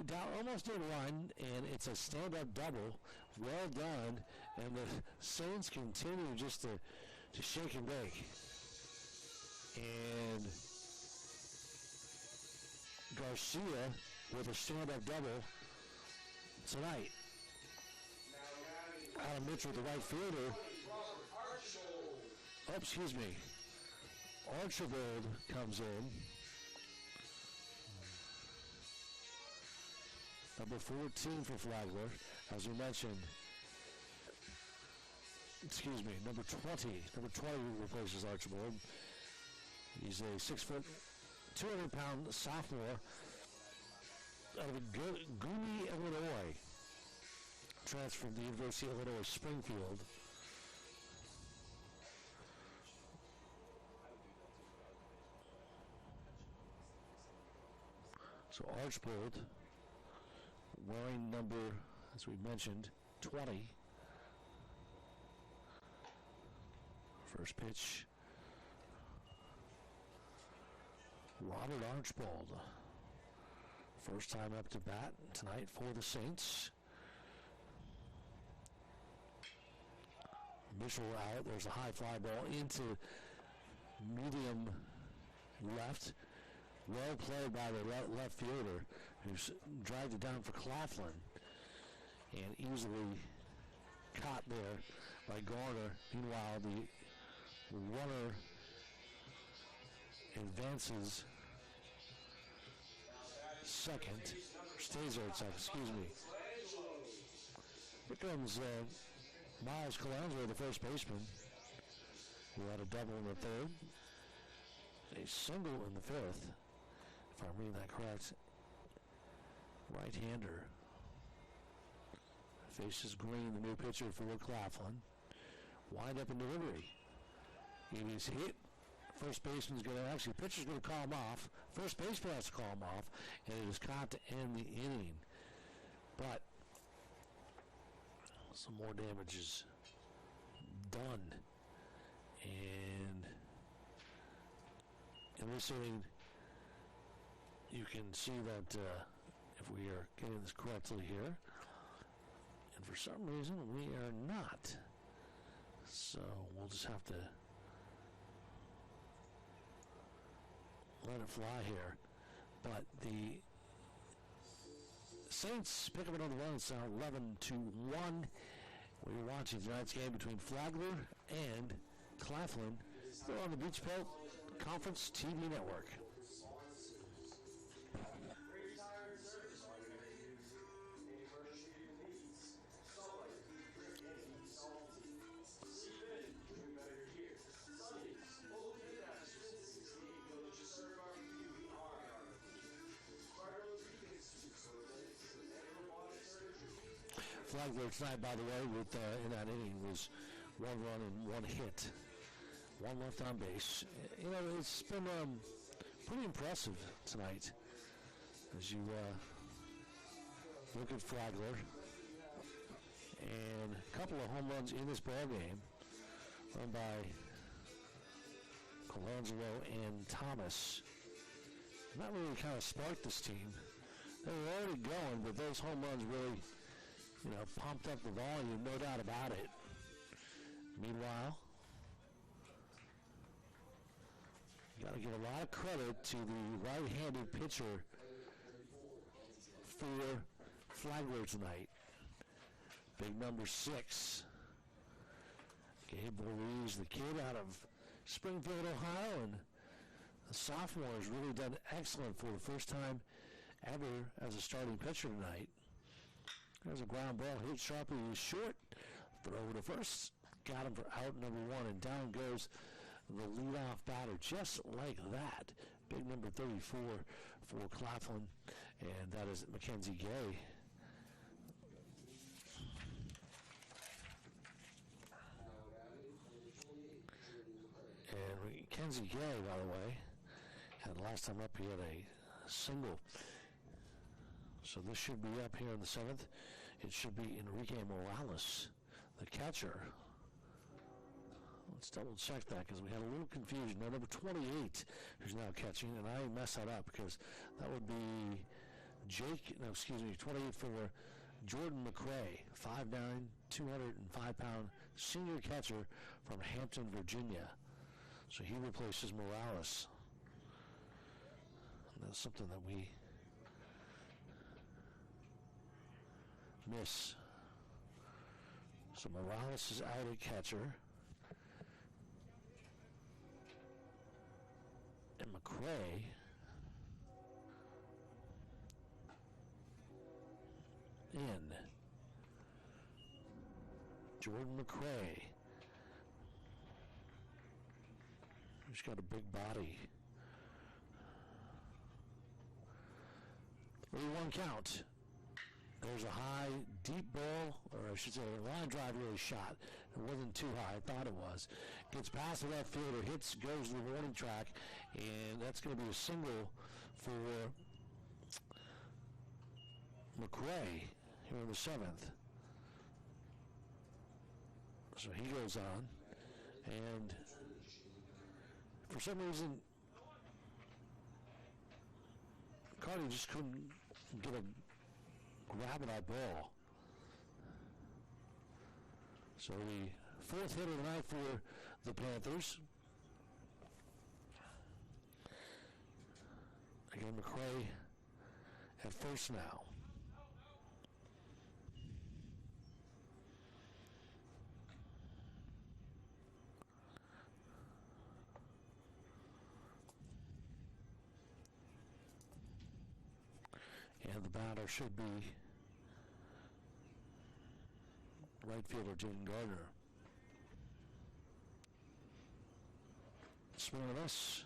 Down, almost did one, and it's a stand-up double. Well done, and the Saints continue just to shake and bake. And Garcia with a stand-up double tonight. Adam Mitchell, the right fielder. Oh, excuse me. Archibald comes in. Number 14 for Flagler, as we mentioned. Excuse me, number 20. Number 20 replaces Archibald. He's a 6-foot, 200-pound sophomore out of Goonie, Illinois. Transferred from the University of Illinois Springfield. So Archibald, wearing number, as we mentioned, 20. First pitch. Robert Archibald. First time up to bat tonight for the Saints. Mitchell out. There's a high fly ball into medium left. Well played by the left fielder, who's dragged it down for Claflin. And easily caught there by Garner. Meanwhile, the runner advances second. Stays there at second, excuse me. Here comes Miles Colangelo, the first baseman, who had a double in the 3rd. A single in the 5th, if I'm reading that correct. Right-hander. Faces green, the new pitcher for Claflin. Wind up in delivery. It is hit. First baseman's going to, actually, pitcher's going to call him off. First baseman has to call him off, and it is caught to end the inning. But some more damage is done. And in this inning, you can see that if we are getting this correctly here, and for some reason we are not. So we'll just have to let it fly here. But the Saints pick up another run. It's now 11-1. We're watching tonight's game between Flagler and Claflin. They're on the Beach Belt Conference TV Network. Flagler tonight, by the way, with in that inning was 1 run and 1 hit. 1 left on base. You know, it's been pretty impressive tonight as you look at Flagler. And a couple of home runs in this ball game, run by Colangelo and Thomas. And that really kind of sparked this team. They were already going, but those home runs really, pumped up the volume, no doubt about it. Meanwhile, you got to give a lot of credit to the right-handed pitcher for Flagler tonight. Big number 6. Gabe Ruiz, the kid out of Springfield, Ohio, and the sophomore has really done excellent for the first time ever as a starting pitcher tonight. There's a ground ball hit sharply to short. Throw to first. got him for out number 1, and down goes the leadoff batter, just like that. Big number 34 for Claflin, and that is Mackenzie Gay. And Mackenzie Gay, by the way, had last time up he had a single. So this should be up here in the 7th. It should be Enrique Morales, the catcher. Let's double check that because we had a little confusion. Now, number 28, who's now catching, and I messed that up because that would be 28 for Jordan McCray, 5'9", 205-pound senior catcher from Hampton, Virginia. So he replaces Morales. And that's something that we miss. So Morales is out at catcher. And McCray in. Jordan McCray. He's got a big body. 3-1 count. There's a high, deep ball, or I should say a line drive really shot. It wasn't too high, I thought it was. Gets past the left fielder, hits, goes to the warning track, and that's going to be a single for McCray here in the 7th. So he goes on, and for some reason, Cardi just couldn't get a grab of that ball. So the 4th hit of the night for the Panthers. Again, McCray at first now. And the batter should be right fielder Jaden Gardner. Swing and a miss.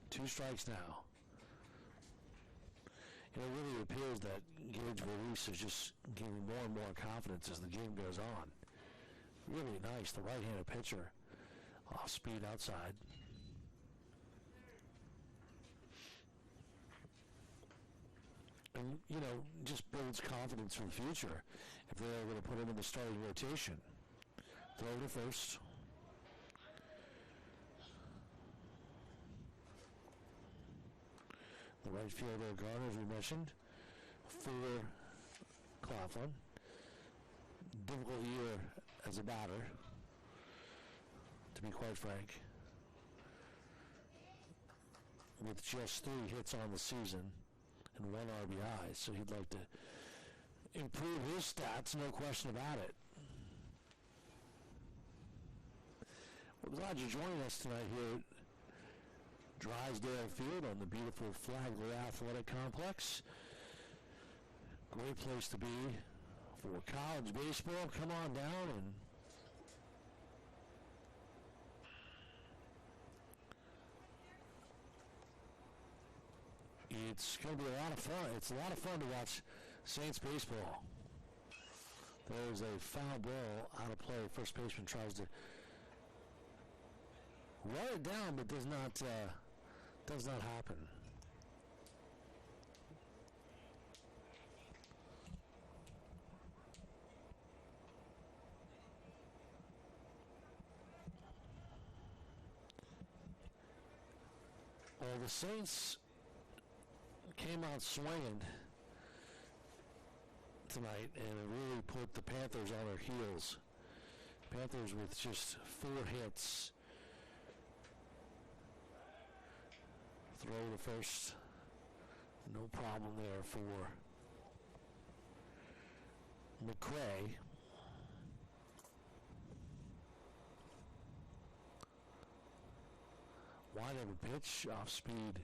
2 strikes now. It really appears that Gage Release is just gaining more and more confidence as the game goes on. Really nice, the right-handed pitcher. Off speed outside. And, just builds confidence for the future if they're able to put him in the starting rotation. Throw to first. The right fielder, Garner, as we mentioned, for Claflin. Difficult year as a batter, to be quite frank. With just 3 hits on the season and 1 RBI, so he'd like to improve his stats, no question about it. We're glad you're joining us tonight here at Drysdale Field on the beautiful Flagler Athletic Complex. Great place to be for college baseball. Come on down and it's going to be a lot of fun. It's a lot of fun to watch Saints baseball. There's a foul ball out of play. First baseman tries to run it down, but does not happen. Well, the Saints came out swinging tonight, and it really put the Panthers on their heels. Panthers with just 4 hits. Throw to first. No problem there for McCray. Wide open pitch, off speed.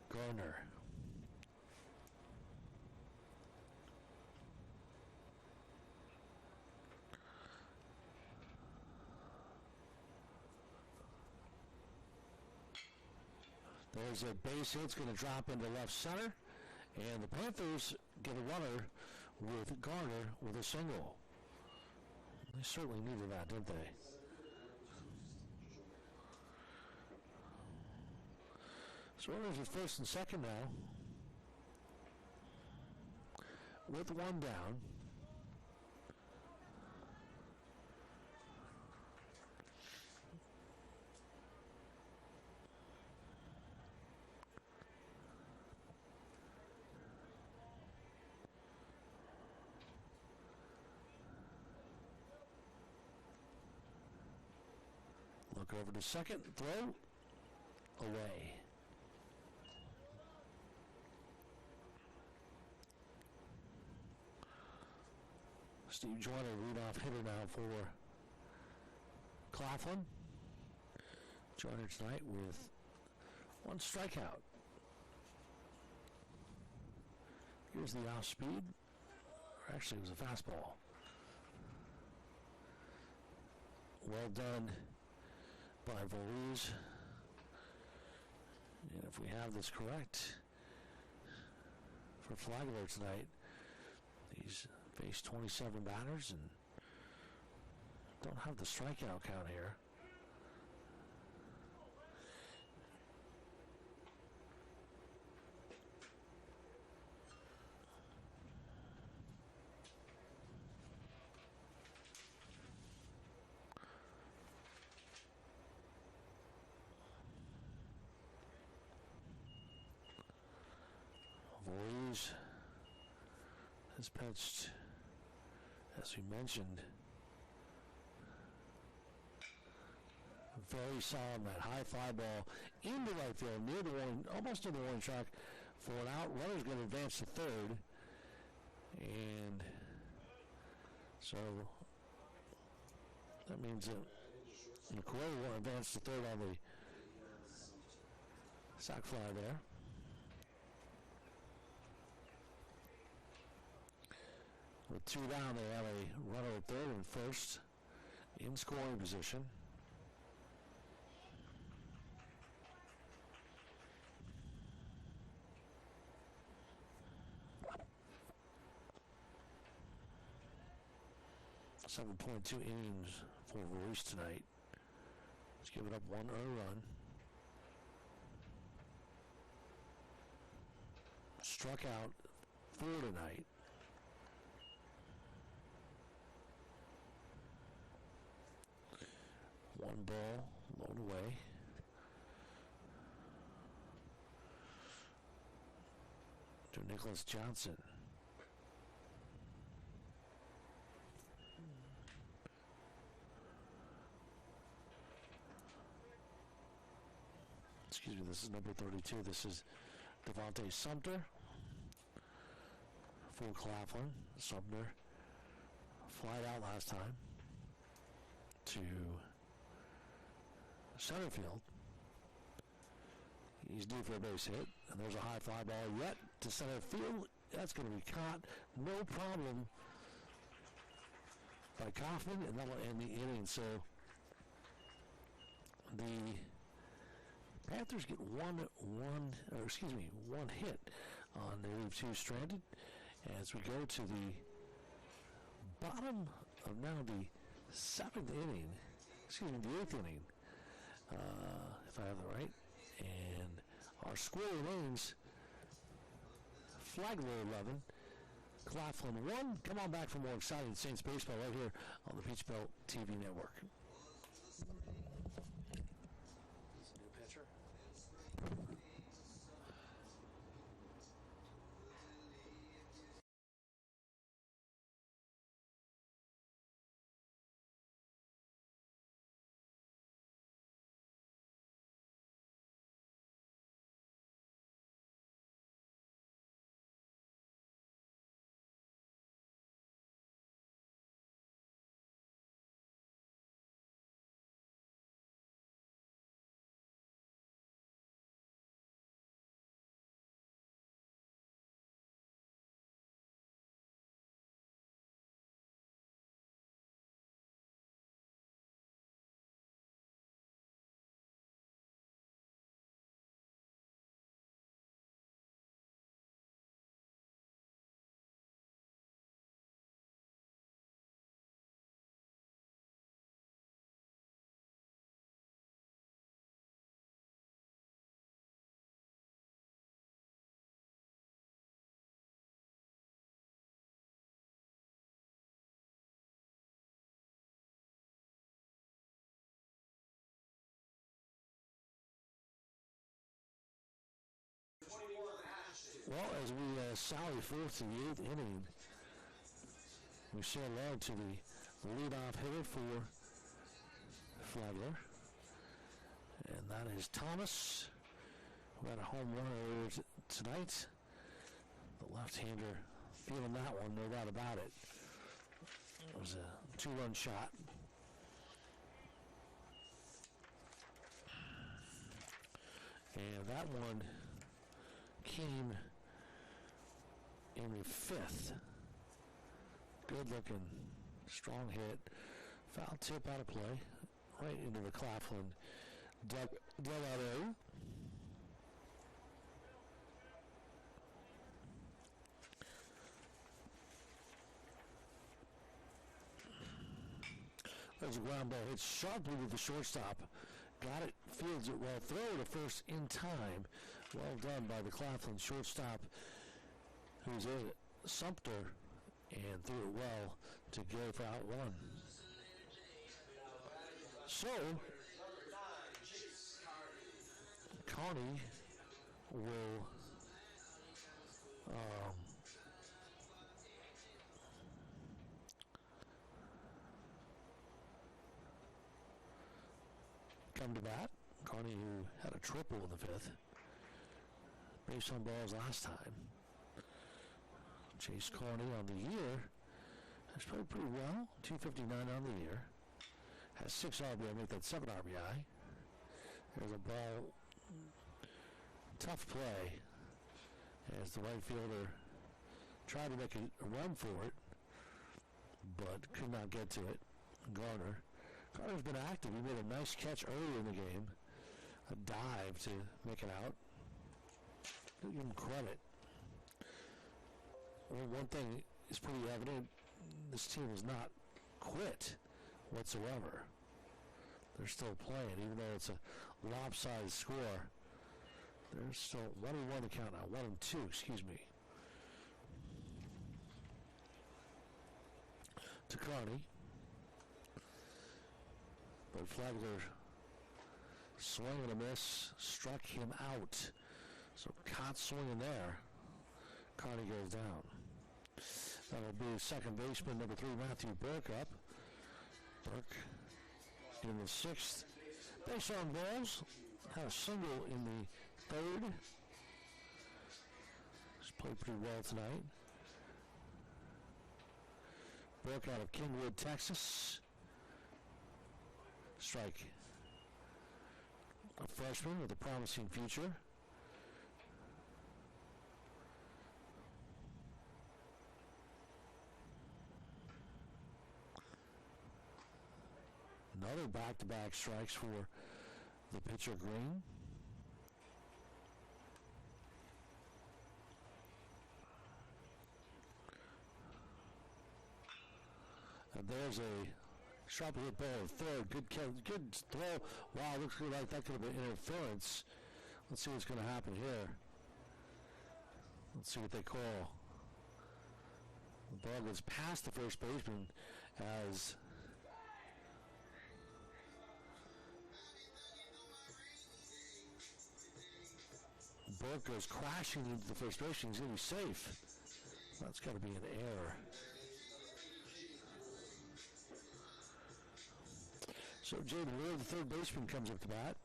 Garner. There's a base hit. It's going to drop into left center. And the Panthers get a runner with Garner with a single. They certainly needed that, didn't they? So runners at first and second now. With one down. Look over to second, throw, away. Steve Joyner, leadoff hitter now for Claflin. Joyner tonight with one strikeout. Here's the off speed. Or actually, it was a fastball. Well done by Voorhees. And if we have this correct, for Flagler tonight, he's faced 27 batters and don't have the strikeout count here. Voorhees has pitched, as we mentioned, very solid. That high fly ball into right field, near the warning, almost in the warning track for an out. Runner's going to advance to third, and so that means that McCoy will advance to third on the sac fly there. With two down, they have a runner at third and first in scoring position. .2 innings for Royce tonight. He's given up one earned run. Struck out 4 tonight. One ball, load away. To Nicholas Johnson. Excuse me, this is number 32. This is Devontae Sumter for Claflin. Sumter flied out last time to center field. He's due for a base hit, and there's a high fly ball yet to center field. That's going to be caught, no problem, by Kaufman, and that'll end the inning. So the Panthers get one hit on. They leave two stranded as we go to the bottom of now the seventh inning. Excuse me, the eighth inning. If I have it right. And our score remains Flagler 11, Claflin 1. Come on back for more exciting Saints baseball right here on the Peach Belt TV network. New pitcher. Well, as we sally forth to the 8th inning, we say hello to the leadoff hitter for Flagler. And that is Thomas, who had a home run earlier tonight. The left-hander feeling that one, no doubt about it. It was a 2-run shot. And that one came in the 5th. Good looking, strong hit. Foul tip out of play, right into the Claflin dugout area. There's a ground ball hit sharply to the shortstop. Got it, fields it well. Throw to first in time. Well done by the Claflin shortstop, who's in Sumter, and threw it well to go for out one. So, Carney will come to bat. Carney, who had a triple in the 5th. Base on balls last time. Chase Carney on the year has played pretty well. 259 on the year. Has 6 RBI, make that 7 RBI. There's a ball. Tough play as the right fielder tried to make a run for it, but could not get to it. Garner's been active. He made a nice catch earlier in the game. A dive to make it out. Give him credit. Well, one thing is pretty evident. This team has not quit whatsoever. They're still playing, even though it's a lopsided score. They're still 1-1 to count now. 1-2, excuse me. To Carney. But Flagler swing and a miss, struck him out. So caught swinging there. Carney goes down. That'll be second baseman number 3, Matthew Burke up. Burke in the 6th. Base on balls. Had a single in the 3rd. He's played pretty well tonight. Burke out of Kingwood, Texas. Strike. A freshman with a promising future. Another back-to-back strikes for the pitcher Green. And there's a sharp hit ball at 3rd. Good throw. Wow, looks like that could have been interference. Let's see what's going to happen here. Let's see what they call. The ball goes past the first baseman as Burke goes crashing into the first baseman. He's going to be safe. That's got to be an error. So Jaden Ward, the 3rd baseman, comes up to bat.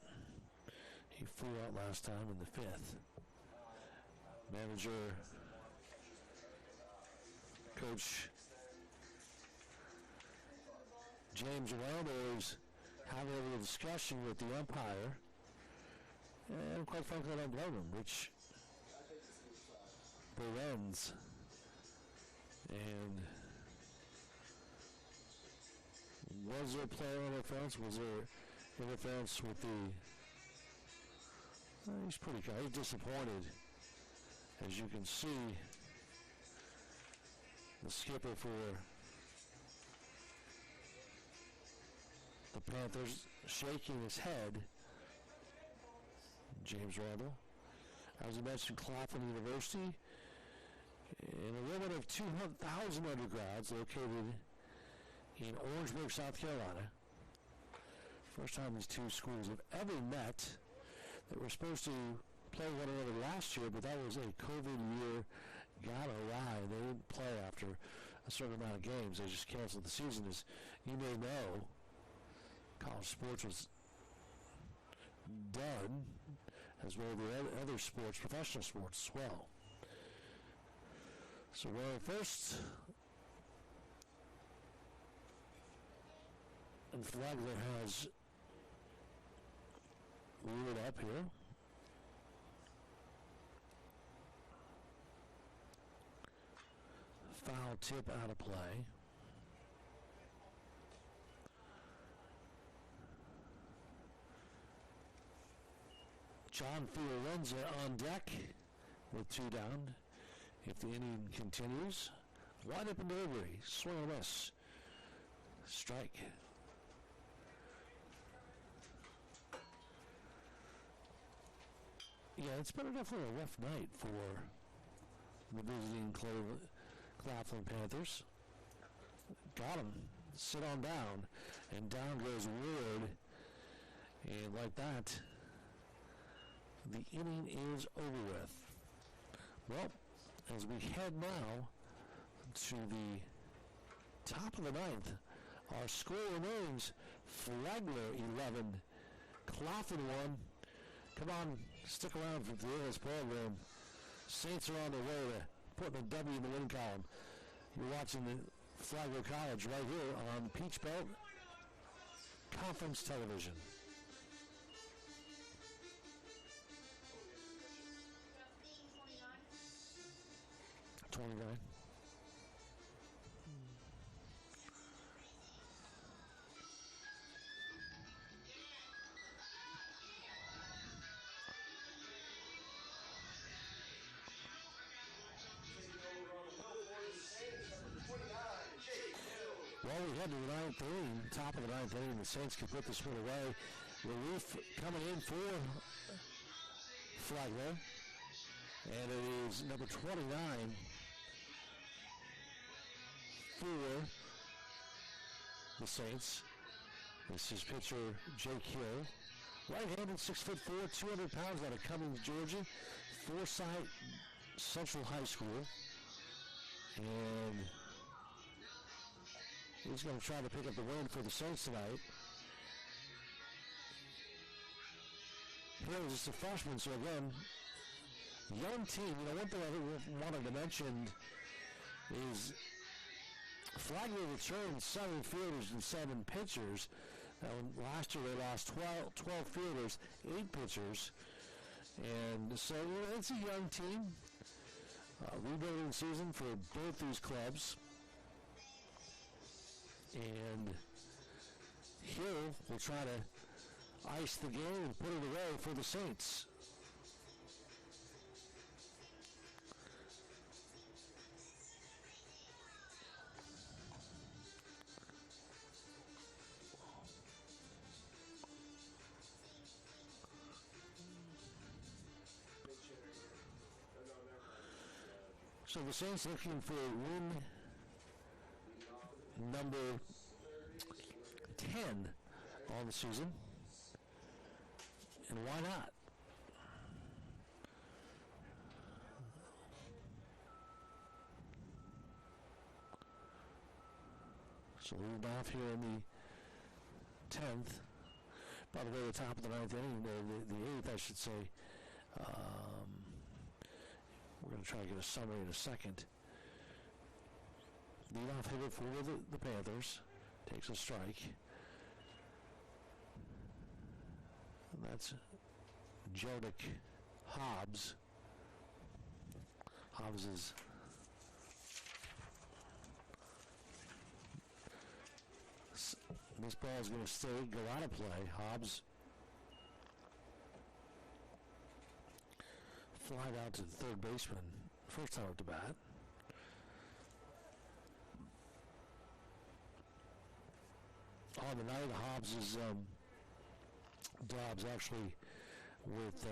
He flew out last time in the 5th. Manager, Coach James Arando is having a little discussion with the umpire. And quite frankly, I don't blame him. Rich Berens. And was there player interference? Was there interference with the... he's pretty good. He's disappointed. As you can see, the skipper for the Panthers shaking his head. James Randall. As I mentioned, Claflin University, in a woman of 200,000 undergrads located in Orangeburg, South Carolina. First time these two schools have ever met. They were supposed to played one another last year, but that was a COVID year gone awry. They didn't play after a certain amount of games. They just canceled the season. As you may know, college sports was done, as well as the other sports, professional sports as well. So we're first, and Flagler has reared up here. Foul tip out of play. John Fiorenza on deck with 2 down. If the inning continues, wide open delivery, swing and miss, strike. Yeah, it's been definitely a rough night for the visiting Claflin Panthers. Got him. Sit on down. And down goes Ward. And like that, the inning is over with. Well, as we head now to the top of the 9th, our score remains Flagler 11, Claflin 1. Come on, stick around for this program. Saints are on their way to putting a W in the win column. You're watching the Flagler College right here on Peach Belt Conference Television. 29. Well, we head to the 9th inning, top of the 9th inning. The Saints can put this one away. Relief coming in for Flagler. And it is number 29 for the Saints. This is pitcher Jake Hill. Right-handed, 6'4", 200 pounds, out of Cummings, Georgia. Forsyth Central High School. And he's going to try to pick up the win for the Saints tonight. Hill is just a freshman, so again, young team. You know, one thing I wanted to mention is Flagler returned 7 fielders and 7 pitchers. Last year they lost 12 fielders, 8 pitchers. And so it's a young team. Rebuilding season for both these clubs. And Hill will try to ice the game and put it away for the Saints. So the Saints looking for win number 10 on the season. And why not? So lead off here in the 10th. By the way, the top of the 9th inning, the 8th, I should say. We're going to try to get a summary in a second. Lead off hitter for the Panthers. Takes a strike. And that's Jodick Hobbs. Hobbs is this ball is going to go out of play. Hobbs flied out to the third baseman first time at the bat. On the night, Hobbs is Dobbs actually with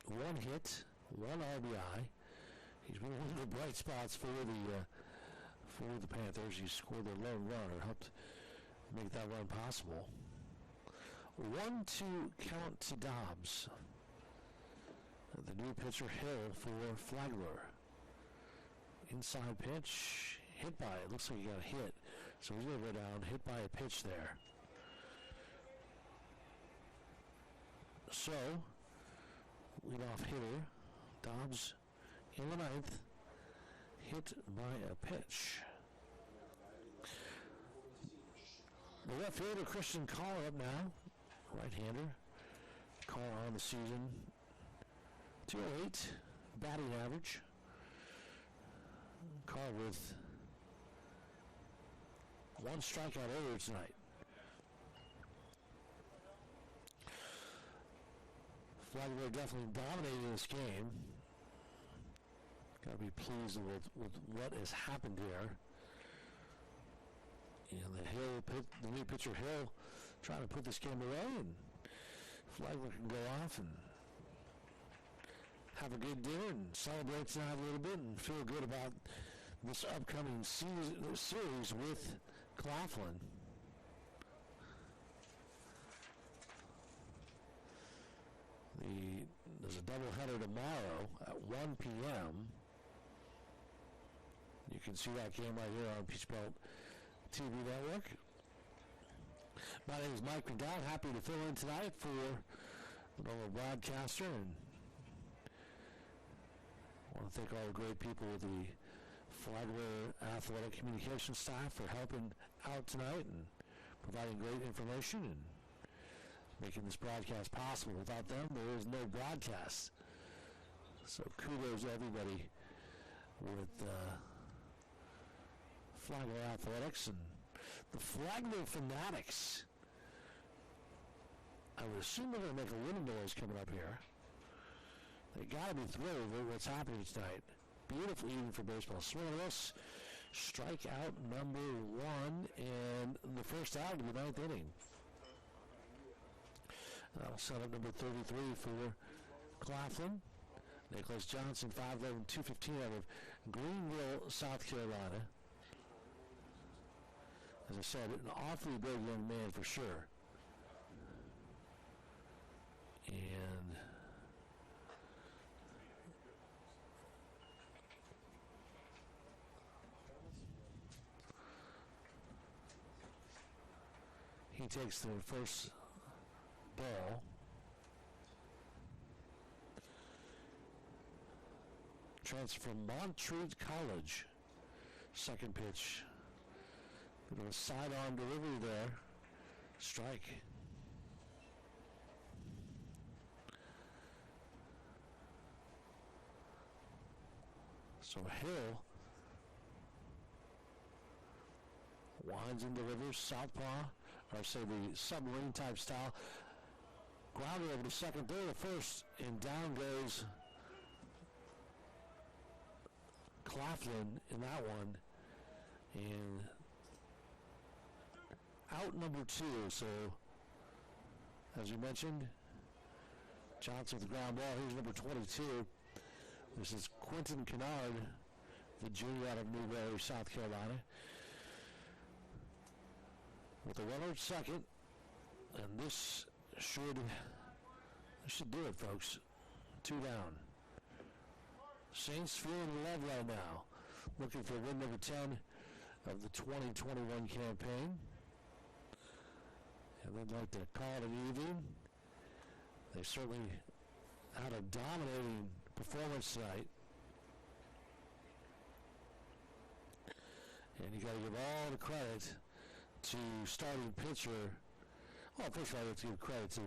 1 hit, 1 RBI. He's been one of the bright spots for the Panthers. He scored their lone run or helped make that run possible. 1-2 count to Dobbs. The new pitcher, Hill, for Flagler. Inside pitch, hit by it. Looks like he got a hit. So he's going to go down, hit by a pitch there. So, leadoff hitter, Dobbs in the ninth, hit by a pitch. The left fielder, Christian Carr, up now. Right-hander. Carr on the season. 208 batting average. Carr with one strikeout earlier tonight. Flagler definitely dominating this game. Got to be pleased with what has happened here. And the new pitcher Hill trying to put this game away, and Flagler can go off and have a good dinner and celebrate tonight a little bit and feel good about this upcoming series with Claflin. There's a doubleheader tomorrow at 1 p.m. You can see that game right here on Peach Belt TV network. My name is Mike McDowell. Happy to fill in tonight for the broadcaster, and I want to thank all the great people with the Flagler Athletic Communication staff for helping out tonight and providing great information and making this broadcast possible. Without them, there is no broadcast. So kudos to everybody with Flagler Athletics and the Flagler Fanatics. I would assume they're going to make a winning noise coming up here. They got to be thrilled with what's happening tonight. Beautiful evening for baseball. Swing and miss. Strikeout number 1 and the first out of the 9th inning. That'll set up number 33 for Claflin. Nicholas Johnson, 5'11", 215 out of Greenville, South Carolina. As I said, an awfully big young man for sure. And he takes the first ball. Transfer from Montreat College. Second pitch. Bit of a sidearm delivery there. Strike. So Hill winds and delivers southpaw, or say the submarine type style. Grounder over to second, there to first, and down goes Claflin in that one. And out number 2. So, as you mentioned, Johnson with the ground ball. Here's number 22. This is Quentin Kennard, the junior out of Newberry, South Carolina. With a runner at second, and this should do it, folks. 2 down. Saints feeling love right now, looking for win number 10 of the 2021 campaign. And they'd like to call it an evening. They certainly had a dominating performance tonight. And you got to give all the credit to starting pitcher. Well, first of all, you have to give credit to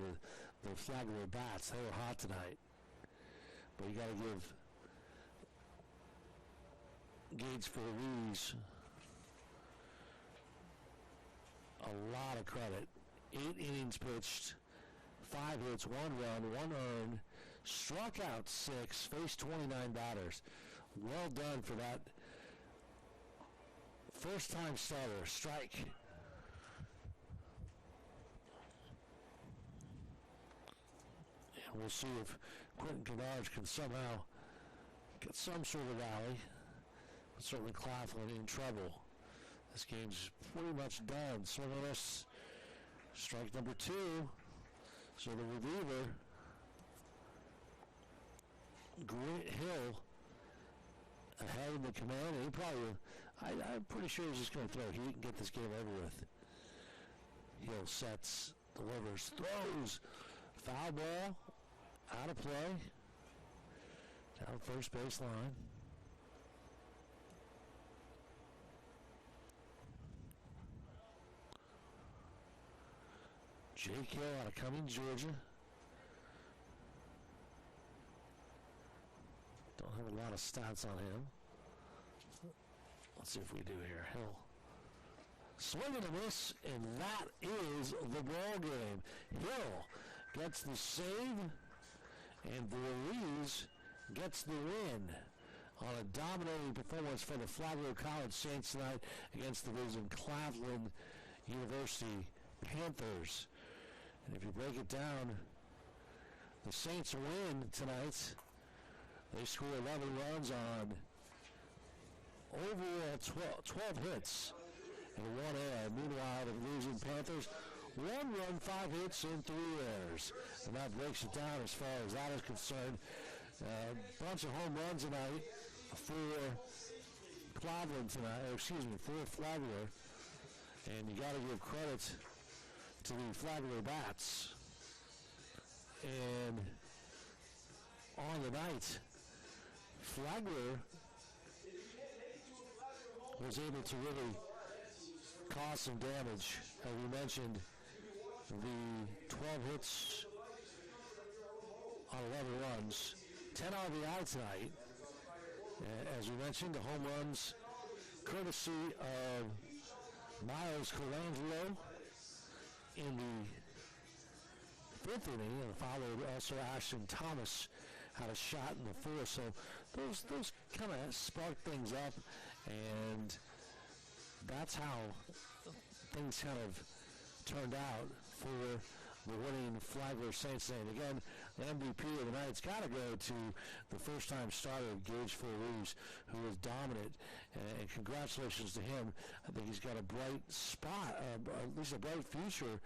the Flagler bats. They were hot tonight. But you got to give Gates for Ruiz a lot of credit. 8 innings pitched, 5 hits, 1 run, 1 earned, struck out 6, faced 29 batters. Well done for that first-time starter. Strike. And we'll see if Quentin Kennard can somehow get some sort of rally. But certainly Claflin in trouble. This game's pretty much done. So let's strike number 2. So the reliever Hill ahead in the command, and he probably, I'm pretty sure he's just going to throw heat and get this game over with. Hill sets, delivers, throws, foul ball, out of play, down first base line. Jake Hill out of Cummings, Georgia. Don't have a lot of stats on him. Let's see if we do here. Hill. Swing and a miss, and that is the ball game. Hill gets the save, and Voorhees gets the win on a dominating performance for the Flagler College Saints tonight against the visiting Claflin University Panthers. And if you break it down, the Saints win tonight. They score 11 runs on overall 12 hits and 1 error. Meanwhile, the losing Panthers, 1 run, 5 hits, and 3 errors. And that breaks it down as far as that is concerned. A bunch of home runs tonight for Claflin tonight, for Flagler. And you got to give credit to the Flagler bats. And on the night, Flagler was able to really cause some damage. As we mentioned, the 12 hits on 11 runs, 10 RBI tonight. As we mentioned, the home runs courtesy of Miles Colangelo in the 5th inning, and followed also Ashton Thomas had a shot in the 4th. So those kind of sparked things up, and that's how things kind of turned out for the winning Flagler Saints today. And again, the MVP of the night's got to go to the first-time starter, Gage Voorhees, who was dominant. And congratulations to him. I think he's got a bright spot, at least a bright future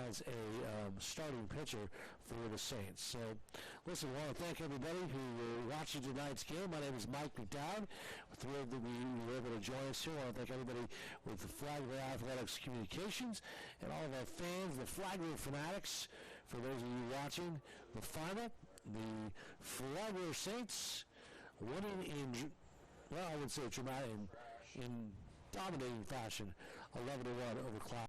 as a starting pitcher for the Saints. So, listen, I want to thank everybody who were watching tonight's game. My name is Mike McDowd. We're thrilled that you were able to join us here. I want to thank everybody with the Flagler Athletics Communications and all of our fans, the Flagler fanatics. For those of you watching the final, the Flagler Saints winning in, well, I would say dramatic, in dominating fashion, 11-1 over Claflin.